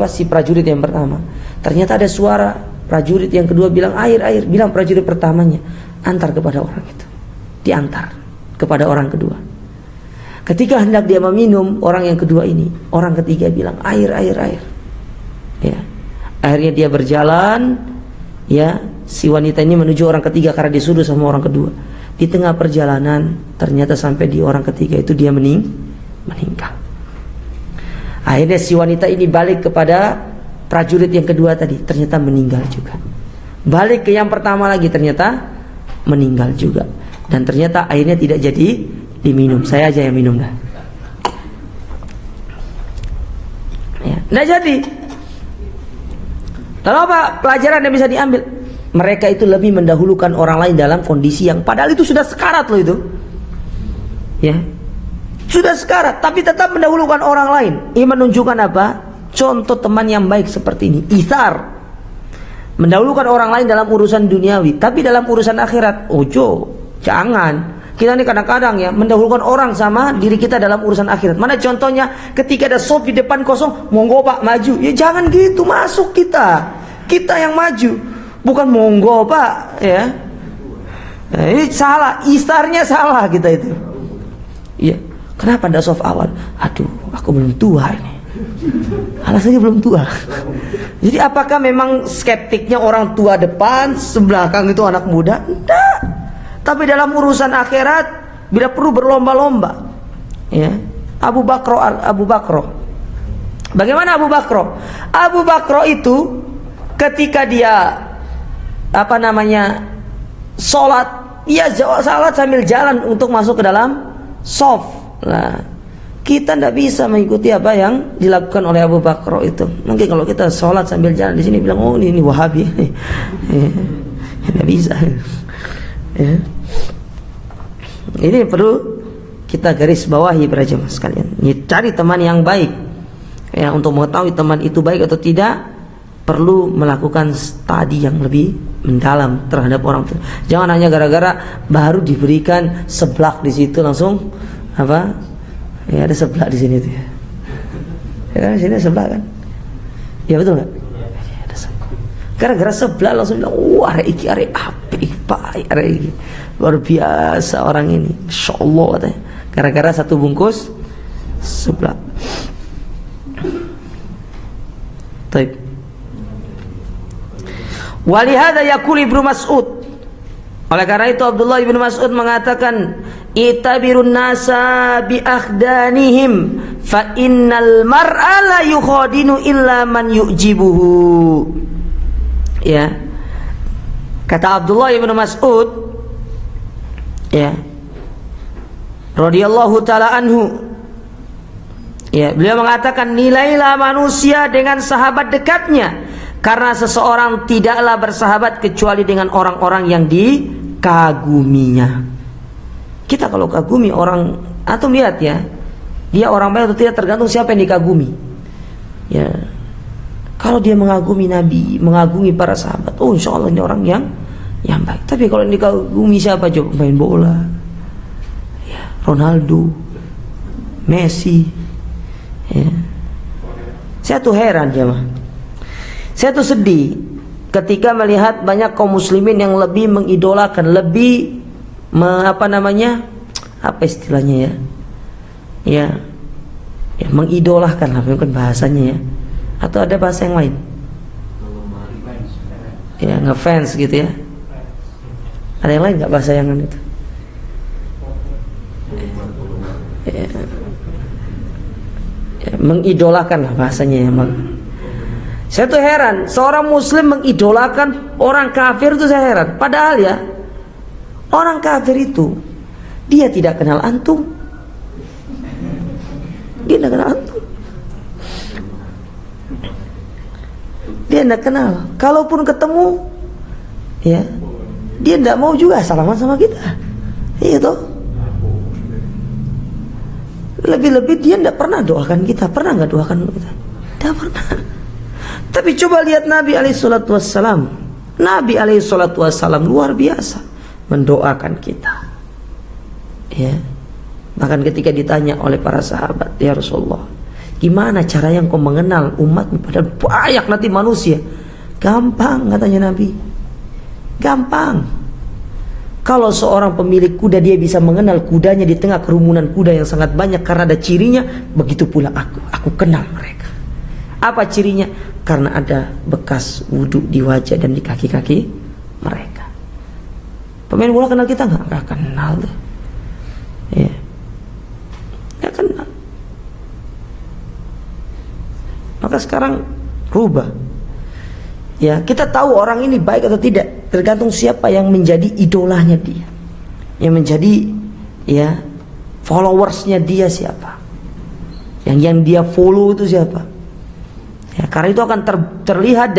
si prajurit yang pertama, ternyata ada suara prajurit yang kedua bilang air. Bilang prajurit pertamanya, antar kepada orang itu. Diantar kepada orang kedua. Ketika hendak dia meminum, orang yang kedua ini, orang ketiga bilang air. Ya. Akhirnya dia berjalan, ya, si wanita ini menuju orang ketiga karena disuruh sama orang kedua. Di tengah perjalanan ternyata sampai di orang ketiga itu dia meninggal. Akhirnya si wanita ini balik kepada prajurit yang kedua tadi, ternyata meninggal juga. Balik ke yang pertama lagi, ternyata meninggal juga. Dan ternyata airnya tidak jadi diminum. Saya aja yang minum dah. Ya, tidak jadi. Lalu apa pelajaran yang bisa diambil? Mereka itu lebih mendahulukan orang lain dalam kondisi yang padahal itu sudah sekarat loh itu. Ya. Sudah sekarat tapi tetap mendahulukan orang lain. Ini menunjukkan apa? Contoh teman yang baik seperti ini. Itsar. Mendahulukan orang lain dalam urusan duniawi, tapi dalam urusan akhirat, jangan. Kita ini kadang-kadang ya mendahulukan orang sama diri kita dalam urusan akhirat. Mana contohnya ketika ada sop di depan kosong, monggo Pak maju. Ya jangan gitu, masuk kita. Kita yang maju, bukan monggo Pak, ya. Nah, ini salah, istarnya salah kita itu. Iya. Kenapa ada sop awal? Aduh, aku belum tua ini. Alasannya belum tua. Jadi apakah memang skeptiknya orang tua depan, sebelakang itu anak muda? Tidak. Tapi dalam urusan akhirat bila perlu berlomba-lomba. Ya. Abu Bakro. Bagaimana Abu Bakro? Abu Bakro itu ketika dia sholat, dia sholat sambil jalan untuk masuk ke dalam shaf. Nah, kita tidak bisa mengikuti apa yang dilakukan oleh Abu Bakro itu. Mungkin kalau kita sholat sambil jalan di sini bilang, oh ini Wahabi, tidak bisa. Ya. Ini perlu kita garis bawahi para jemaah sekalian. Cari teman yang baik. Ya, untuk mengetahui teman itu baik atau tidak, perlu melakukan studi yang lebih mendalam terhadap orang itu. Jangan hanya gara-gara baru diberikan seblak di situ langsung apa? Ya ada seblak di sini tuh ya. Ya kan di sini seblak kan? Ya betul nggak? Ya, ada seblak. Gara-gara seblak langsung bilang, wah iki arek apik Pak, arek iki. Luar biasa orang ini, insyaallah katanya. Gara-gara satu bungkus seblak. Baik. Walihada yaqul Ibnu Mas'ud. Oleh karena itu Abdullah bin Mas'ud mengatakan, "Itabirun nasa bi akhdanihim fa innal mar'a la yukhadinu illa man yu'jibuhu." Ya. Kata Abdullah bin Mas'ud, ya, radhiyallahu taala anhu, ya, beliau mengatakan, nilailah manusia dengan sahabat dekatnya, karena seseorang tidaklah bersahabat kecuali dengan orang-orang yang dikaguminya. Kita kalau kagumi orang, atau lihat ya, dia orang baik atau tidak tergantung siapa yang dikagumi. Ya, kalau dia mengagumi Nabi, mengagumi para sahabat, oh insya Allah ini orang yang baik. Tapi kalau yang dikagumi siapa coba? Main bola, ya, Ronaldo, Messi. Ya. Saya tuh heran jemaah. Saya tuh sedih ketika melihat banyak kaum muslimin yang lebih mengidolakan, lebih apa istilahnya ya? Ya, mengidolakan lah, bukan bahasanya ya. Atau ada bahasa yang lain? Ya, ngefans gitu ya. Ada yang lain nggak bahasa yang itu? Ya, mengidolakan lah bahasanya ya. Saya tuh heran, seorang muslim mengidolakan orang kafir itu saya heran. Padahal ya, orang kafir itu dia tidak kenal antum. Dia tidak kenal antum. Dia tidak kenal. Kalaupun ketemu, ya, dia tidak mau juga salaman sama kita. Iya toh. Lebih-lebih dia tidak pernah doakan kita. Pernah nggak doakan kita? Tidak pernah. Tapi coba lihat Nabi alaihissalam. Nabi alaihissalam luar biasa mendoakan kita. Ya. Bahkan ketika ditanya oleh para sahabat, ya Rasulullah, gimana cara yang kau mengenal umatmu padahal banyak nanti manusia? Gampang, katanya Nabi. Gampang. Kalau seorang pemilik kuda, dia bisa mengenal kudanya di tengah kerumunan kuda yang sangat banyak karena ada cirinya. Begitu pula aku kenal mereka. Apa cirinya? Karena ada bekas wudhu di wajah dan di kaki-kaki mereka. Pemain bola kenal kita nggak? Nggak kenal tuh. Ya. Nggak kenal. Maka sekarang rubah. Ya, kita tahu orang ini baik atau tidak tergantung siapa yang menjadi idolanya dia, yang menjadi ya followersnya dia siapa, yang dia follow itu siapa. Ya, karena itu akan terlihat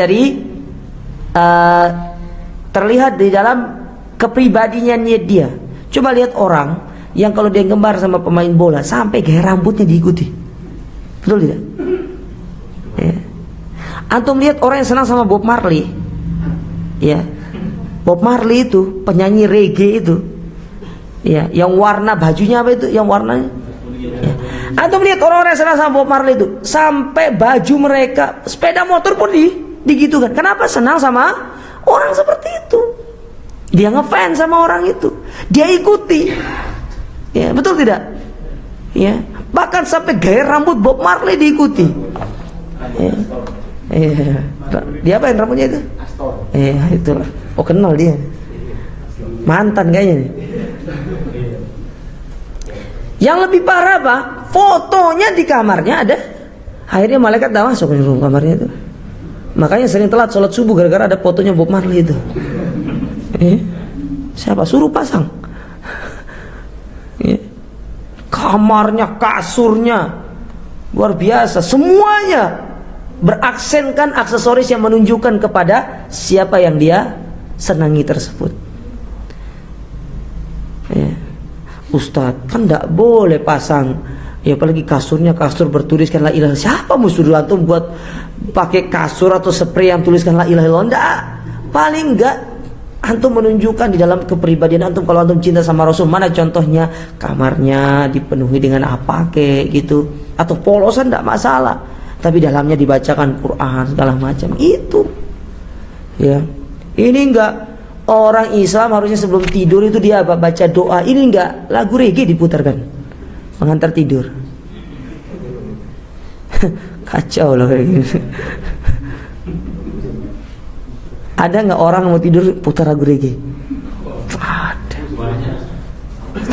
di dalam kepribadiannya dia. Coba lihat orang yang kalau dia gembar sama pemain bola sampai gaya rambutnya diikuti, betul tidak? Ya. Antum lihat orang yang senang sama Bob Marley, ya, Bob Marley itu penyanyi reggae itu, ya, yang warna bajunya apa itu, yang warnanya, ya. Antum lihat orang-orang yang senang sama Bob Marley itu sampai baju mereka, sepeda motor pun digitukan. Kenapa? Senang sama orang seperti itu. Dia ngefans sama orang itu, dia ikuti, ya, betul tidak? Ya, bahkan sampai gaya rambut Bob Marley diikuti. Ya. Dia apa yang rambutnya itu? Itu. Oh, kenal dia. Mantan kayaknya nih. Yang lebih parah apa? Fotonya di kamarnya ada. Akhirnya malaikat dah masuk ke rumah kamarnya itu. Makanya sering telat sholat subuh gara-gara ada fotonya Bob Marley itu. Siapa suruh pasang? Kamarnya, kasurnya luar biasa, semuanya beraksenkan aksesoris yang menunjukkan kepada siapa yang dia senangi tersebut. Ya. Ustadz, kan tidak boleh pasang, ya apalagi kasurnya kasur bertuliskan la ilaha. Siapa musuh antum buat pakai kasur atau spray yang tuliskan la ilaha illallah? Enggak. Paling enggak antum menunjukkan di dalam kepribadian antum kalau antum cinta sama Rasul. Mana contohnya? Kamarnya dipenuhi dengan apa kayak gitu, atau polosan tidak masalah, tapi dalamnya dibacakan Quran segala macam itu. Ya. Ini enggak, orang Islam harusnya sebelum tidur itu dia baca doa. Ini enggak, lagu reggae diputarkan mengantar tidur. Kacau lah kayak gini. Ada enggak orang mau tidur putar lagu reggae? Ada.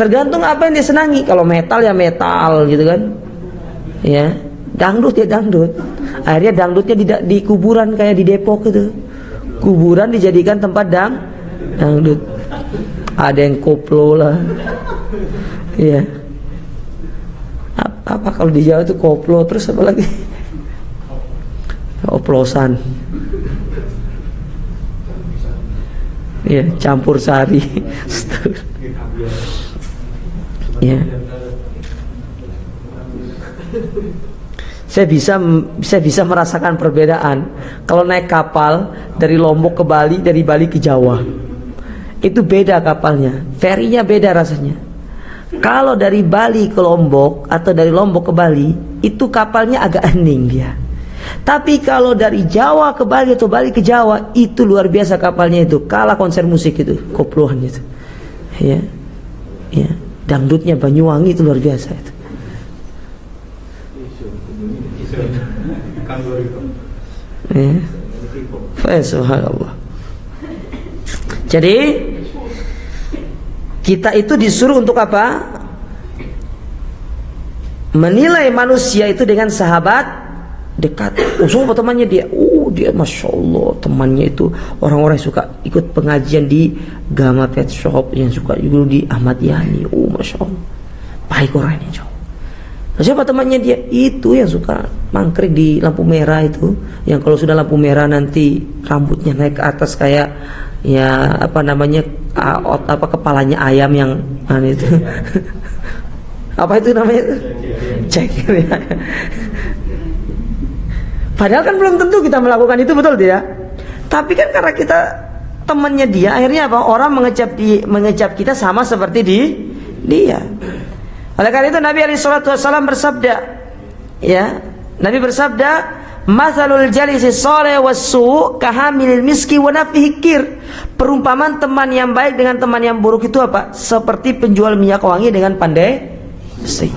Tergantung apa yang dia senangi. Kalau metal ya metal gitu kan. Ya. Dangdut ya dangdut. Akhirnya dangdutnya di kuburan kayak di Depok itu. Kuburan dijadikan tempat dangdut. Ada yang koplo lah. Iya. Apa kalau di Jawa itu koplo, terus apa lagi? Oplosan. Iya, campur sari. Iya. Saya bisa merasakan perbedaan kalau naik kapal dari Lombok ke Bali, dari Bali ke Jawa. Itu beda kapalnya, ferinya beda rasanya. Kalau dari Bali ke Lombok atau dari Lombok ke Bali, itu kapalnya agak hening dia. Tapi kalau dari Jawa ke Bali atau Bali ke Jawa, itu luar biasa kapalnya itu. Kalah konser musik itu, koploan itu. Ya. Ya, dangdutnya Banyuwangi itu luar biasa itu. Subhanallah. Jadi kita itu disuruh untuk apa? Menilai manusia itu dengan sahabat dekat. Siapa temannya dia? Dia Masya Allah, temannya itu orang-orang yang suka ikut pengajian di Gama Pet Shop, yang suka juga di Ahmad Yani. Masya Allah, baik orang ini jauh. Siapa temannya dia? Itu yang suka mangkrik di lampu merah itu, yang kalau sudah lampu merah nanti rambutnya naik ke atas kayak ya apa namanya kepalanya ayam yang itu. Apa itu namanya? Cek. Padahal kan belum tentu kita melakukan itu, betul tidak? Tapi kan karena kita temannya dia, akhirnya apa? Orang mengecap kita sama seperti dia. Oleh karena itu Nabi SAW bersabda, ya, Nabi bersabda, "Matsalul jalisi shalih was-su' kahamilil miski wa nafihi kir." Perumpamaan teman yang baik dengan teman yang buruk itu apa? Seperti penjual minyak wangi dengan pandai besi.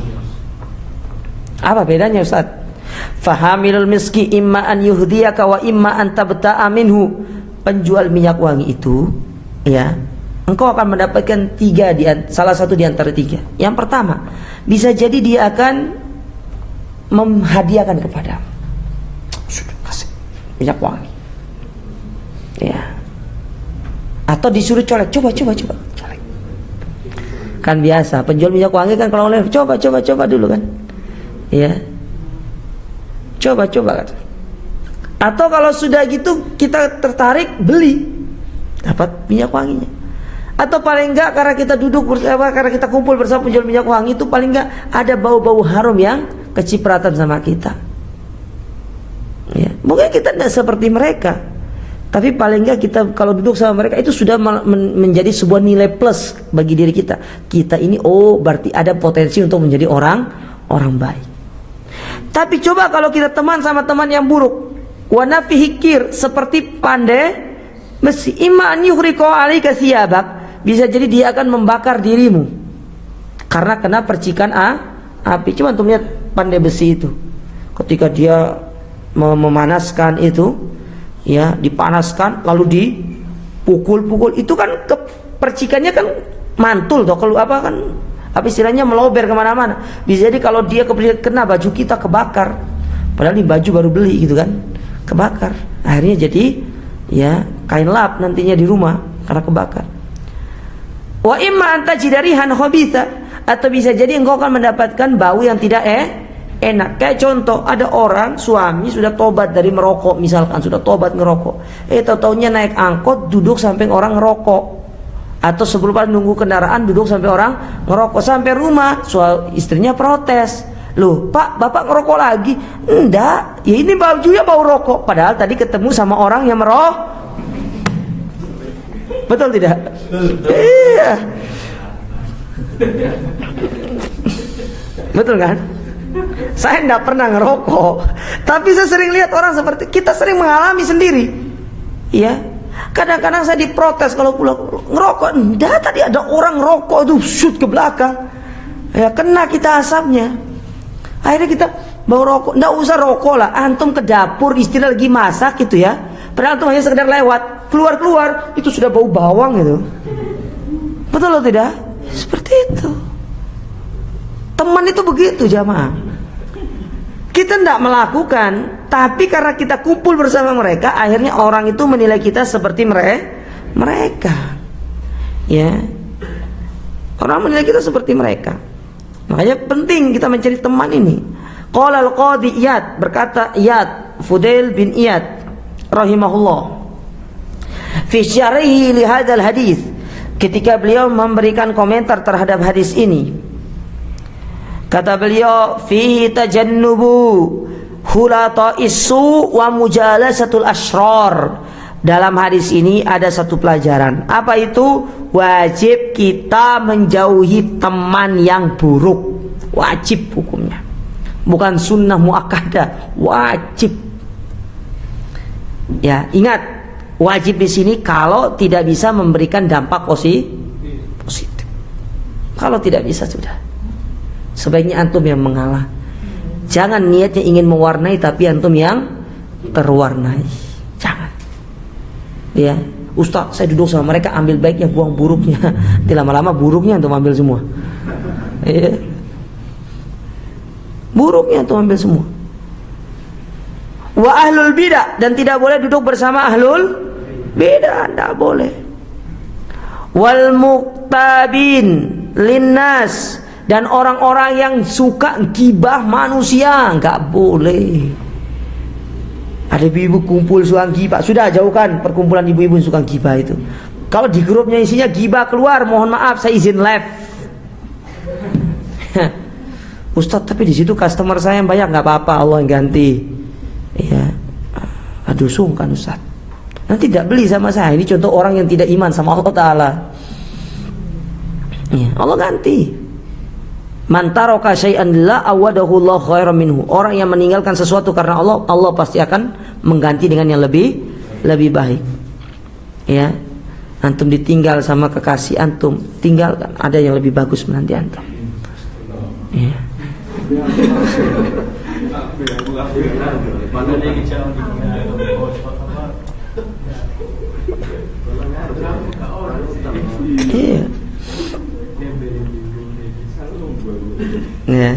Apa bedanya, Ustaz? Fahamilul miski imma an yuhdiyaka wa imma an tabta'a minhu. Penjual minyak wangi itu, ya, engkau akan mendapatkan salah satu di antara tiga. Yang pertama, bisa jadi dia akan menghadiahkan kepadamu. Sudah kasih minyak wangi, ya. Atau disuruh colek, coba colek. Kan biasa penjual minyak wangi kan kalau oleh coba dulu kan, ya. Coba kata. Atau kalau sudah gitu kita tertarik beli, dapat minyak wanginya. Atau paling enggak karena kita duduk bersama, karena kita kumpul bersama penjual minyak wangi itu paling enggak ada bau-bau harum yang kecipratan sama kita. Ya, mungkin kita tidak seperti mereka, tapi paling enggak kita kalau duduk sama mereka itu sudah menjadi sebuah nilai plus bagi diri kita. Kita ini berarti ada potensi untuk menjadi orang baik. Tapi coba kalau kita teman sama teman yang buruk, wa nafihi kir, seperti pandai besi, imma an yuhriqa alika thiyabak, bisa jadi dia akan membakar dirimu karena kena percikan api. Cuma untuk lihat pandai besi itu, ketika dia memanaskan itu, ya, dipanaskan lalu dipukul, itu kan percikannya kan mantul toh, kalau apa kan apa istilahnya, melober kemana-mana. Bisa jadi kalau dia kena baju kita kebakar, padahal ini baju baru beli gitu kan, kebakar. Akhirnya jadi ya kain lap nantinya di rumah karena kebakar. Wa imma anta jidarihan khabitha, atau bisa jadi engkau akan mendapatkan bau yang tidak enak. Kayak contoh, ada orang suami sudah tobat dari merokok, misalkan sudah tobat ngerokok, tahu-taunya naik angkot duduk samping orang ngerokok, atau sebelum nunggu kendaraan duduk sampai orang ngerokok. Sampai rumah istrinya protes, "Loh Pak, Bapak ngerokok lagi?" "Enggak, ya ini bajunya bau rokok." Padahal tadi ketemu sama orang yang merokok. Betul tidak? Iya. Betul kan? Saya enggak pernah ngerokok, tapi saya sering lihat orang seperti kita, sering mengalami sendiri. Iya. Kadang-kadang saya diprotes kalau pulang ngerokok. Enggak, tadi ada orang ngerokok tuh, shoot ke belakang, ya kena kita asapnya. Akhirnya kita bau rokok. Enggak usah rokok lah, antum ke dapur istri lagi masak gitu ya, padahal antum hanya sekedar lewat, keluar itu sudah bau bawang gitu. Betul atau tidak? Seperti itu. Teman itu begitu jamaah. Kita tidak melakukan, tapi karena kita kumpul bersama mereka, akhirnya orang itu menilai kita seperti mereka. Ya, orang menilai kita seperti mereka. Makanya penting kita mencari teman ini. Qala al-Qadhi Iyad, berkata Iyad, Fudail bin Iyad rahimahullah, fi syarhihi li hadzal hadis, ketika beliau memberikan komentar terhadap hadis ini, kata beliau, fihi tajannubu hulata'is su wa mujalasatul asrar. Dalam hadis ini ada satu pelajaran. Apa itu? Wajib kita menjauhi teman yang buruk. Wajib hukumnya. Bukan sunnah muakkadah, wajib. Ya, ingat, wajib di sini kalau tidak bisa memberikan dampak positif. Kalau tidak bisa sudah, sebaiknya antum yang mengalah. Jangan niatnya ingin mewarnai tapi antum yang terwarnai. Jangan. Ya, Ustaz, saya duduk sama mereka, ambil baiknya, buang buruknya. Nanti lama-lama buruknya antum ambil semua. Ya. Buruknya antum ambil semua. Wa ahlul bidah, dan tidak boleh duduk bersama ahlul bidah, tidak boleh. Wal muqtabin linnas Dan orang-orang yang suka gibah manusia nggak boleh. Ada ibu-ibu kumpul suka gibah, sudah jauhkan perkumpulan ibu-ibu yang suka gibah itu. Kalau di grupnya isinya gibah, keluar, mohon maaf saya izin live. Ustadz, tapi di situ customer saya yang banyak. Nggak apa-apa, Allah yang ganti. Ya, aduh sungkan Ustadz, nanti tidak beli sama saya. Ini contoh orang yang tidak iman sama Allah Ta'ala. Ya, Allah ganti. Man taraka syai'an la awadahu Allah khairan minhu. Orang yang meninggalkan sesuatu karena Allah, Allah pasti akan mengganti dengan yang lebih baik. Ya, antum ditinggal sama kekasih antum, tinggalkan, ada yang lebih bagus menanti antum. Ya. Iya. Ya.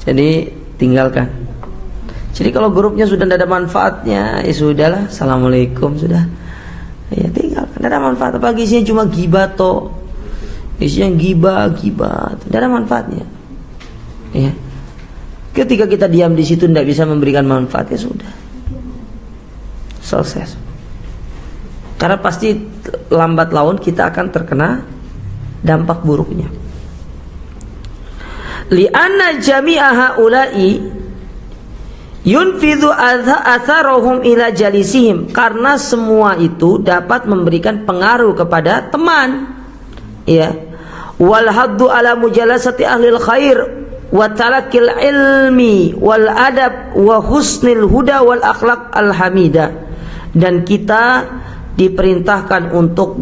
Jadi tinggalkan. Jadi kalau grupnya sudah tidak ada manfaatnya, ya sudahlah, assalamualaikum sudah. Ya tinggalkan, tidak ada manfaat. Apalagi isinya cuma gibah toh, isinya gibah, tidak ada manfaatnya. Ya. Ketika kita diam di situ tidak bisa memberikan manfaat, ya sudah, selesai. Karena pasti lambat laun kita akan terkena dampak buruknya. Li'anna jami'a haula'i yunfidhu atharahum ila jalisihim, karena semua itu dapat memberikan pengaruh kepada teman. Ya. Wal haddu ala mujalasati ahlil khair wa talakil ilmi wal adab wa husnil huda wal akhlaq al hamida. Dan kita diperintahkan untuk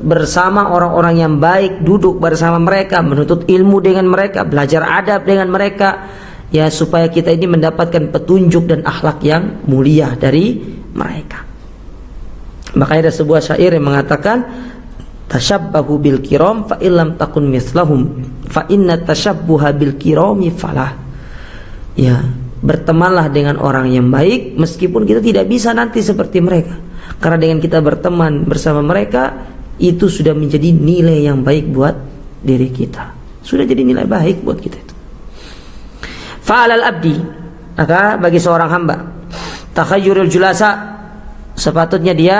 bersama orang-orang yang baik, duduk bersama mereka, menuntut ilmu dengan mereka, belajar adab dengan mereka, ya, supaya kita ini mendapatkan petunjuk dan akhlak yang mulia dari mereka. Makanya ada sebuah syair yang mengatakan, tashabbahu bil kiram fa illam takun mislahum fa inna tashabbuha bil kirami falah. Ya, bertemanlah dengan orang yang baik meskipun kita tidak bisa nanti seperti mereka. Karena dengan kita berteman bersama mereka, itu sudah menjadi nilai yang baik buat diri kita. Sudah jadi nilai baik buat kita itu. Fa'alal abdi, maka bagi seorang hamba, takhayyurul julasa, sepatutnya dia,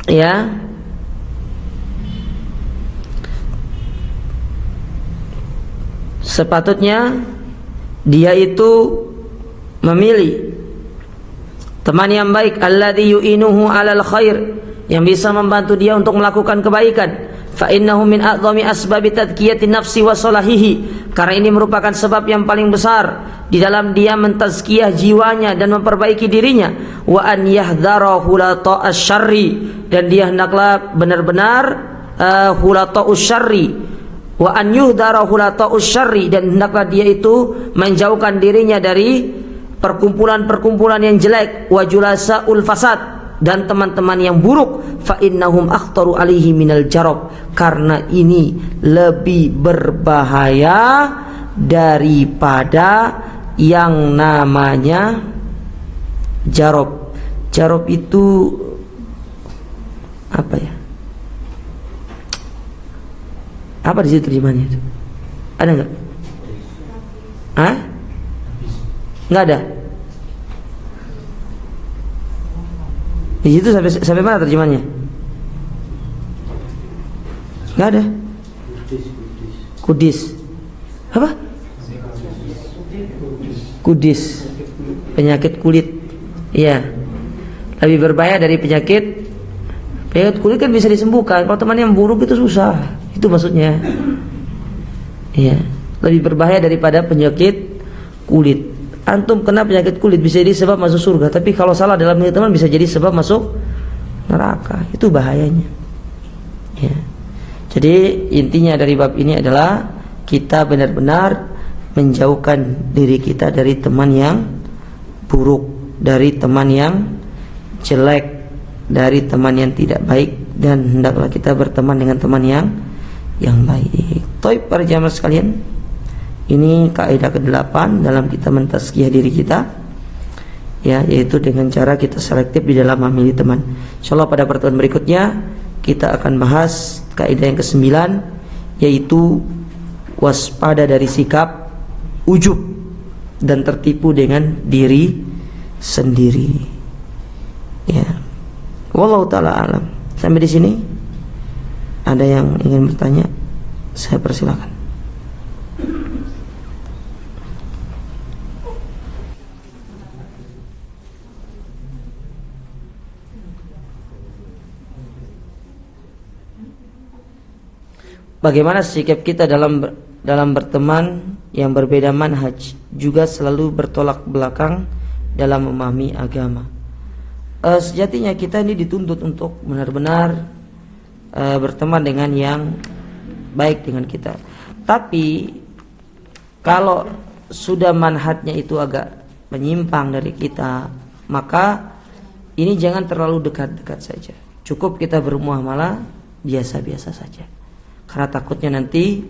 ya, sepatutnya dia itu memilih teman yang baik, alladzi yu'inuhu 'alal khair, yang bisa membantu dia untuk melakukan kebaikan. Fa innahu min a'dhami asbabi tadkiyati nafsi wa salahihi, karena ini merupakan sebab yang paling besar di dalam dia mentazkiyah jiwanya dan memperbaiki dirinya. Wa an yahdhara hulata asyarri, dan dia hendaklah benar-benar hulata usyarri. Wa an yuhdhara hulata usyarri, dan hendaklah dia itu menjauhkan dirinya dari perkumpulan-perkumpulan yang jelek, wa julasaul fasad, dan teman-teman yang buruk. Fa innahum akhtaru alaihi minal jarab, karena ini lebih berbahaya daripada yang namanya jarab. Jarab itu apa ya? Apa di situ terjemahannya itu? Ada enggak? Hah? Enggak ada. Di situ sampai mana terjemahannya? Enggak ada. Kudis. Apa? Kudis. Penyakit kulit. Iya. Lebih berbahaya dari penyakit kulit kan bisa disembuhkan. Kalau teman yang buruk itu susah. Itu maksudnya. Iya. Lebih berbahaya daripada penyakit kulit. Antum kena penyakit kulit bisa jadi sebab masuk surga, tapi kalau salah dalam hidup teman bisa jadi sebab masuk neraka. Itu bahayanya. Ya. Jadi intinya dari bab ini adalah kita benar-benar menjauhkan diri kita dari teman yang buruk, dari teman yang jelek, dari teman yang tidak baik, dan hendaklah kita berteman dengan teman yang baik. Baik para jamaah sekalian, ini kaidah ke-8 dalam kita mentazkiyah diri kita. ya, yaitu dengan cara kita selektif di dalam memilih teman. Insyaallah pada pertemuan berikutnya kita akan bahas kaidah yang ke-9, yaitu waspada dari sikap ujub dan tertipu dengan diri sendiri. Ya. Wallahu taala alam. Sampai di sini. Ada yang ingin bertanya? Saya persilakan. Bagaimana sikap kita dalam berteman yang berbeda manhaj, juga selalu bertolak belakang dalam memahami agama. Sejatinya kita ini dituntut untuk benar-benar berteman dengan yang baik dengan kita. Tapi kalau sudah manhajnya itu agak menyimpang dari kita, maka ini jangan terlalu dekat-dekat saja. Cukup kita bermuamalah biasa-biasa saja. Karena takutnya nanti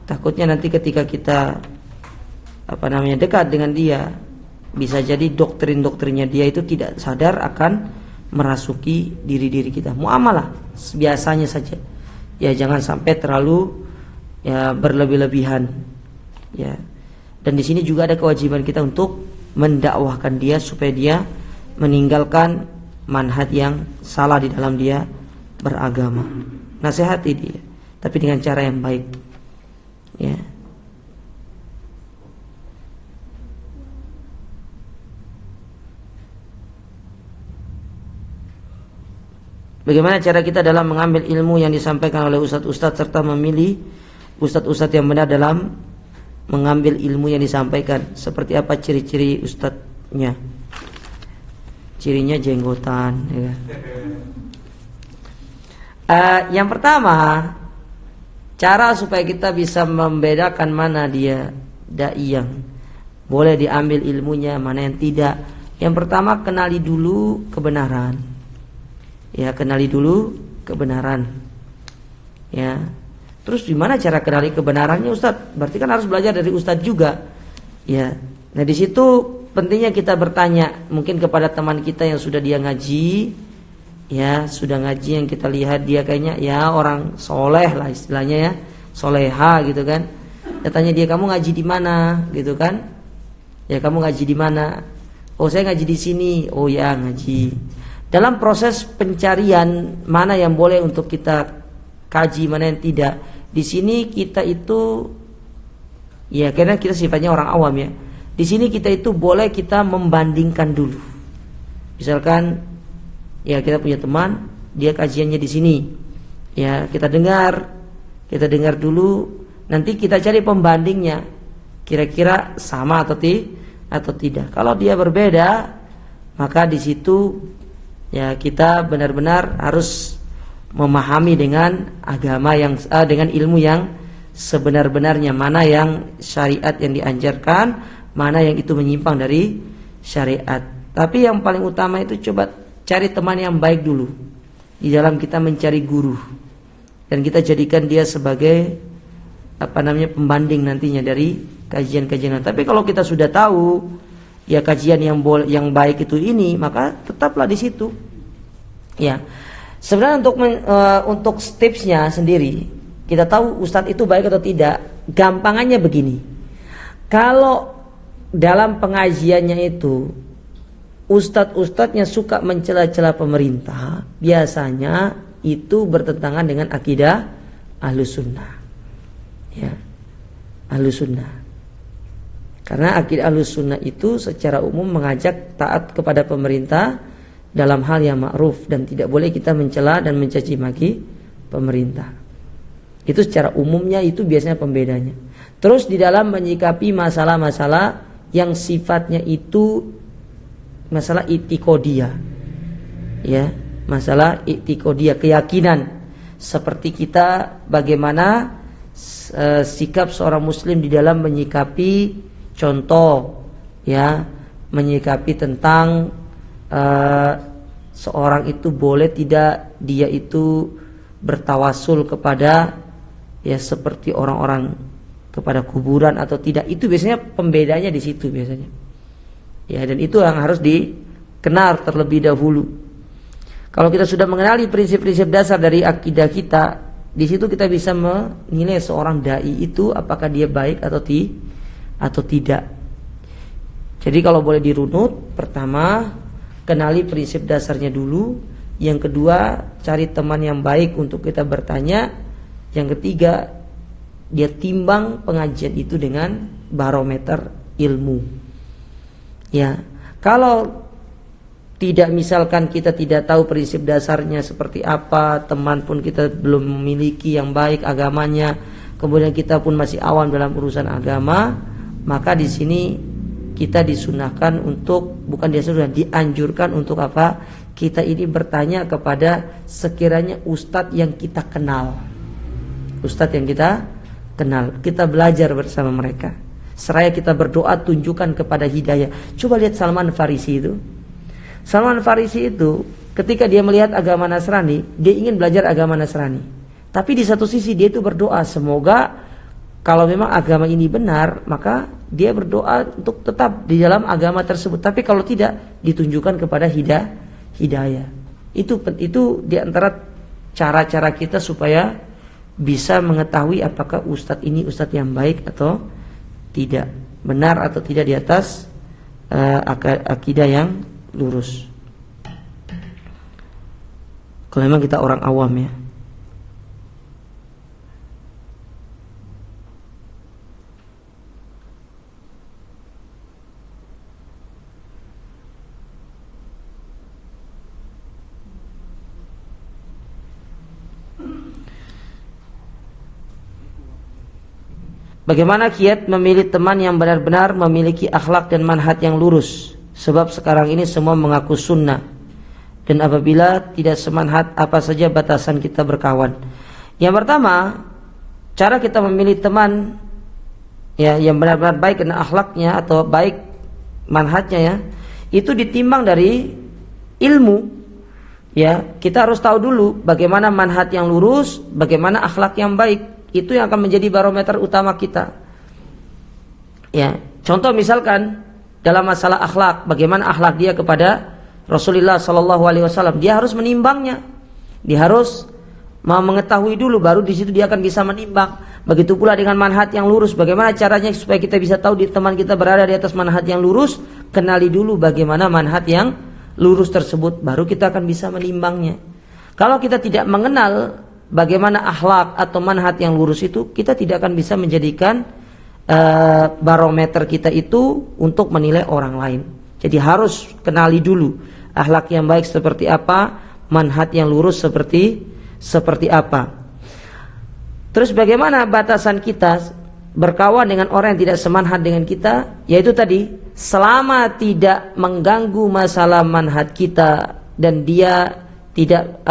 takutnya nanti ketika kita dekat dengan dia, bisa jadi doktrin-doktrinnya dia itu tidak sadar akan merasuki diri-diri kita. Muamalah biasanya saja. Ya jangan sampai terlalu berlebih-lebihan. Ya. Dan di sini juga ada kewajiban kita untuk mendakwahkan dia supaya dia meninggalkan manhaj yang salah di dalam dia beragama. Nasihati dia, tapi dengan cara yang baik. Ya. Bagaimana cara kita dalam mengambil ilmu yang disampaikan oleh ustadz-ustadz serta memilih ustadz-ustadz yang benar dalam mengambil ilmu yang disampaikan? Seperti apa ciri-ciri ustadznya? Cirinya jenggotan, ya. Yang pertama, cara supaya kita bisa membedakan mana dia dai yang boleh diambil ilmunya, mana yang tidak. Yang pertama, kenali dulu kebenaran. Ya, kenali dulu kebenaran. Ya. Terus gimana cara kenali kebenarannya, Ustadz? Berarti kan harus belajar dari Ustadz juga. Ya. Nah, di situ pentingnya kita bertanya mungkin kepada teman kita yang sudah dia ngaji, ya, sudah ngaji yang kita lihat dia kayaknya ya orang soleh lah istilahnya, ya, soleha gitu kan. Ya, tanya dia, kamu ngaji di mana gitu kan? Ya, kamu ngaji di mana? Oh, saya ngaji di sini. Oh ya, ngaji. Dalam proses pencarian mana yang boleh untuk kita kaji, mana yang tidak. Di sini kita itu, ya karena kita sifatnya orang awam ya. Di sini kita itu boleh kita membandingkan dulu. Misalkan, ya kita punya teman, dia kajiannya di sini. Ya kita dengar dulu. Nanti kita cari pembandingnya. Kira-kira sama atau tidak. Kalau dia berbeda, maka di situ ya kita benar-benar harus memahami dengan agama yang dengan ilmu yang sebenar-benarnya, mana yang syariat yang dianjurkan, mana yang itu menyimpang dari syariat. Tapi yang paling utama itu coba cari teman yang baik dulu di dalam kita mencari guru, dan kita jadikan dia sebagai pembanding nantinya dari kajian-kajian. Tapi kalau kita sudah tahu ya kajian yang baik itu ini, maka tetaplah di situ. Ya, sebenarnya untuk tipsnya sendiri, kita tahu ustadz itu baik atau tidak. Gampangannya begini, kalau dalam pengajiannya itu ustadz-ustadznya suka mencela-cela pemerintah, biasanya itu bertentangan dengan akidah Ahlus Sunnah. Ya, Ahlus Sunnah. Karena akidah Ahlus Sunnah itu secara umum mengajak taat kepada pemerintah dalam hal yang ma'ruf, dan tidak boleh kita mencela dan mencaci maki pemerintah. Itu secara umumnya itu biasanya pembedanya. Terus di dalam menyikapi masalah-masalah yang sifatnya itu masalah i'tiqodiyah. Ya, masalah i'tiqodiyah, keyakinan. Seperti kita bagaimana sikap seorang muslim di dalam menyikapi, contoh ya, menyikapi tentang seorang itu boleh tidak dia itu bertawasul kepada ya seperti orang-orang kepada kuburan atau tidak. Itu biasanya pembedanya di situ biasanya. Ya, dan itu yang harus dikenal terlebih dahulu. Kalau kita sudah mengenali prinsip-prinsip dasar dari akidah kita, di situ kita bisa menilai seorang dai itu apakah dia baik atau tidak. Jadi kalau boleh dirunut, pertama kenali prinsip dasarnya dulu, yang kedua cari teman yang baik untuk kita bertanya, yang ketiga dia timbang pengajian itu dengan barometer ilmu. Ya, kalau tidak, misalkan kita tidak tahu prinsip dasarnya seperti apa, teman pun kita belum memiliki yang baik agamanya, kemudian kita pun masih awam dalam urusan agama, maka di sini kita disunahkan untuk, bukan dianjurkan untuk apa? Kita ini bertanya kepada sekiranya ustadz yang kita kenal. Ustadz yang kita kenal, kita belajar bersama mereka. Seraya kita berdoa tunjukkan kepada hidayah. Coba lihat Salman Farisi itu. Salman Farisi itu ketika dia melihat agama Nasrani, dia ingin belajar agama Nasrani. Tapi di satu sisi dia itu berdoa, semoga kalau memang agama ini benar, maka dia berdoa untuk tetap di dalam agama tersebut. Tapi kalau tidak, ditunjukkan kepada hidayah. Itu di antara cara-cara kita supaya bisa mengetahui apakah ustadz ini ustadz yang baik atau tidak, benar atau tidak di atas akidah yang lurus. Kalau memang kita orang awam ya. Bagaimana kiat memilih teman yang benar-benar memiliki akhlak dan manhaj yang lurus? Sebab sekarang ini semua mengaku sunnah. Dan apabila tidak semanhaj, apa saja batasan kita berkawan? Yang pertama, cara kita memilih teman ya yang benar-benar baik dan akhlaknya atau baik manhajnya ya, itu ditimbang dari ilmu. Ya, kita harus tahu dulu bagaimana manhaj yang lurus, bagaimana akhlak yang baik. Itu yang akan menjadi barometer utama kita. Ya, contoh misalkan dalam masalah akhlak, bagaimana akhlak dia kepada Rasulullah SAW, dia harus menimbangnya. Dia harus mau mengetahui dulu, baru di situ dia akan bisa menimbang. Begitu pula dengan manhaj yang lurus, bagaimana caranya supaya kita bisa tahu di teman kita berada di atas manhaj yang lurus? Kenali dulu bagaimana manhaj yang lurus tersebut, baru kita akan bisa menimbangnya. Kalau kita tidak mengenal bagaimana akhlak atau manhaj yang lurus itu, kita tidak akan bisa menjadikan barometer kita itu untuk menilai orang lain. Jadi harus kenali dulu akhlak yang baik seperti apa, manhaj yang lurus seperti apa. Terus bagaimana batasan kita berkawan dengan orang yang tidak semanhaj dengan kita? Yaitu tadi, selama tidak mengganggu masalah manhaj kita dan dia tidak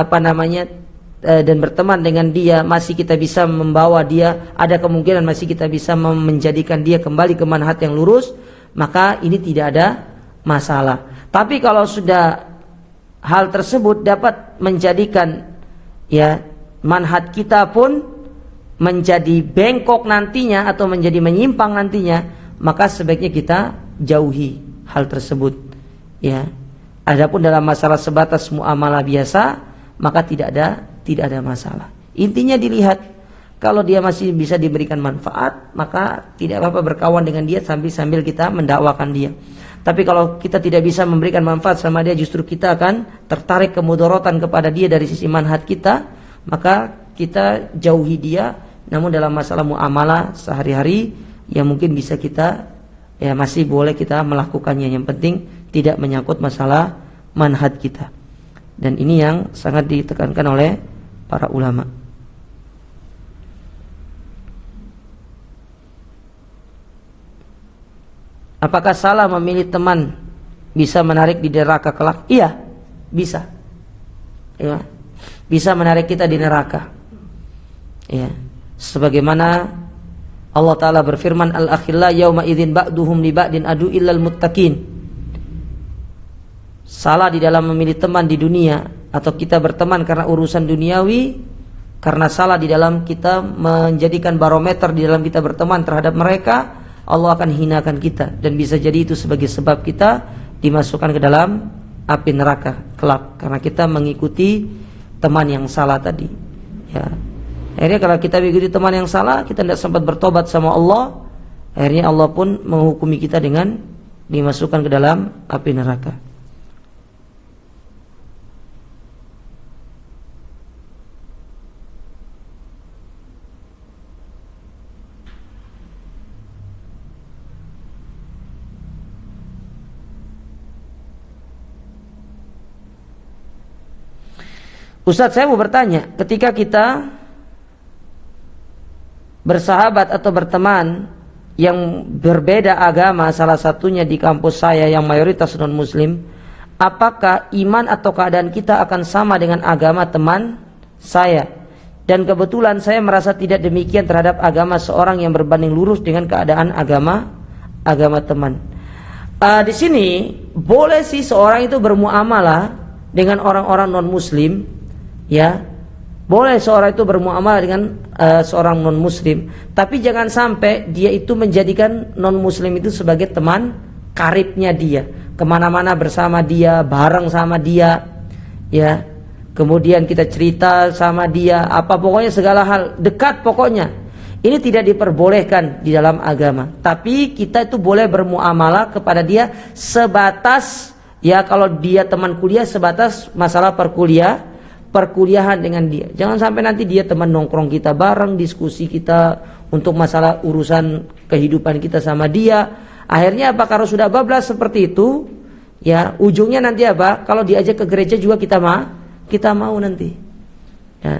dan berteman dengan dia, masih kita bisa membawa dia, ada kemungkinan masih kita bisa menjadikan dia kembali ke manhaj yang lurus, maka ini tidak ada masalah. Tapi kalau sudah hal tersebut dapat menjadikan ya manhaj kita pun menjadi bengkok nantinya atau menjadi menyimpang nantinya, maka sebaiknya kita jauhi hal tersebut. Ya. Adapun dalam masalah sebatas muamalah biasa, maka tidak ada masalah. Intinya dilihat, kalau dia masih bisa diberikan manfaat, maka tidak apa-apa berkawan dengan dia sambil kita mendakwakan dia. Tapi kalau kita tidak bisa memberikan manfaat sama dia, justru kita akan tertarik kemudaratan kepada dia dari sisi manhaj kita, maka kita jauhi dia. Namun dalam masalah muamalah sehari-hari yang mungkin bisa kita ya masih boleh kita melakukannya, yang penting tidak menyangkut masalah manhaj kita. Dan ini yang sangat ditekankan oleh para ulama. Apakah salah memilih teman bisa menarik di neraka kelak? Iya, bisa. Ya, bisa menarik kita di neraka. Ya, sebagaimana Allah Ta'ala berfirman, al-akhilla yawma idzin ba'duhum li ba'din adu illal muttaqin. Salah di dalam memilih teman di dunia, atau kita berteman karena urusan duniawi, Karena salah di dalam kita menjadikan barometer di dalam kita berteman terhadap mereka, Allah akan hinakan kita, dan bisa jadi itu sebagai sebab kita dimasukkan ke dalam api neraka kelak karena kita mengikuti teman yang salah tadi. Ya. Akhirnya kalau kita mengikuti teman yang salah, kita tidak sempat bertobat sama Allah, akhirnya Allah pun menghukumi kita dengan dimasukkan ke dalam api neraka. Ustaz, saya mau bertanya, ketika kita bersahabat atau berteman yang berbeda agama, salah satunya di kampus saya yang mayoritas non-muslim, apakah iman atau keadaan kita akan sama dengan agama teman saya? Dan kebetulan saya merasa tidak demikian terhadap agama seorang yang berbanding lurus dengan keadaan agama teman. Di sini boleh sih seorang itu bermuamalah dengan orang-orang non-muslim. Ya, boleh seorang itu bermuamalah dengan seorang non-muslim, tapi jangan sampai dia itu menjadikan non-muslim itu sebagai teman karibnya dia, kemana-mana bersama dia, bareng sama dia, ya. Kemudian kita cerita sama dia, apa pokoknya segala hal dekat pokoknya. Ini tidak diperbolehkan di dalam agama. Tapi kita itu boleh bermuamalah kepada dia sebatas, ya kalau dia teman kuliah, sebatas masalah perkuliahan dengan dia. Jangan sampai nanti dia teman nongkrong kita bareng, diskusi kita untuk masalah urusan kehidupan kita sama dia. Akhirnya apa, kalau sudah bablas seperti itu, ya ujungnya nanti apa? Kalau diajak ke gereja juga kita mau nanti. Ya.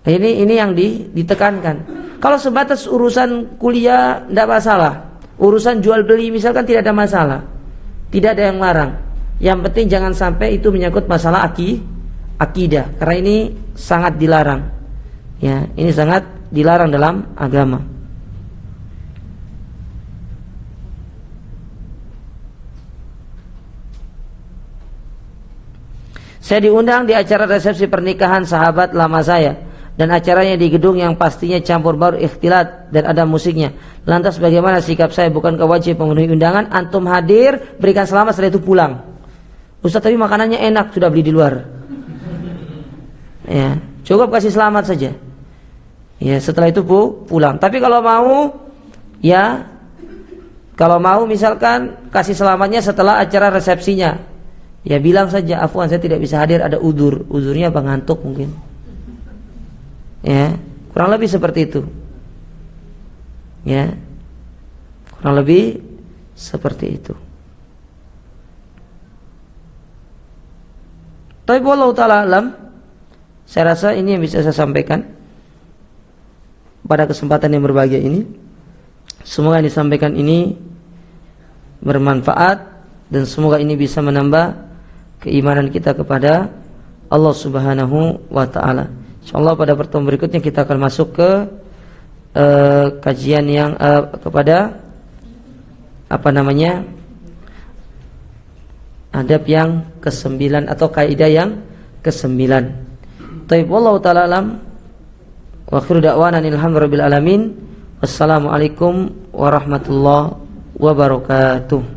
Ini yang ditekankan. Kalau sebatas urusan kuliah tidak masalah. Urusan jual beli misalkan tidak ada masalah. Tidak ada yang larang. Yang penting jangan sampai itu menyangkut masalah akidah, karena ini sangat dilarang. Ya, ini sangat dilarang dalam agama. Saya diundang di acara resepsi pernikahan sahabat lama saya, dan acaranya di gedung yang pastinya campur baur ikhtilat dan ada musiknya. Lantas bagaimana sikap saya? Bukankah wajib memenuhi undangan? Antum hadir, berikan selamat, setelah itu pulang. Ustaz, tapi makanannya enak, sudah beli di luar. Ya, cukup kasih selamat saja. Ya, setelah itu pulang. Tapi kalau mau, ya, kalau mau misalkan kasih selamatnya setelah acara resepsinya, ya bilang saja, afwan saya tidak bisa hadir, ada uzurnya apa, ngantuk mungkin. Ya, kurang lebih seperti itu. Ya, kurang lebih seperti itu. Tapi wallahu ta'ala alam, saya rasa ini yang bisa saya sampaikan pada kesempatan yang berbahagia ini. Semoga yang disampaikan ini bermanfaat dan semoga ini bisa menambah keimanan kita kepada Allah Subhanahu wa taala. Insyaallah pada pertemuan berikutnya kita akan masuk ke kajian yang kepada adab yang ke-9 atau kaidah yang ke-9. Taib wallahu ta'ala alam. Wa akhiru da'wana alhamdulillahi rabbil alamin. Wassalamualaikum warahmatullahi wabarakatuh.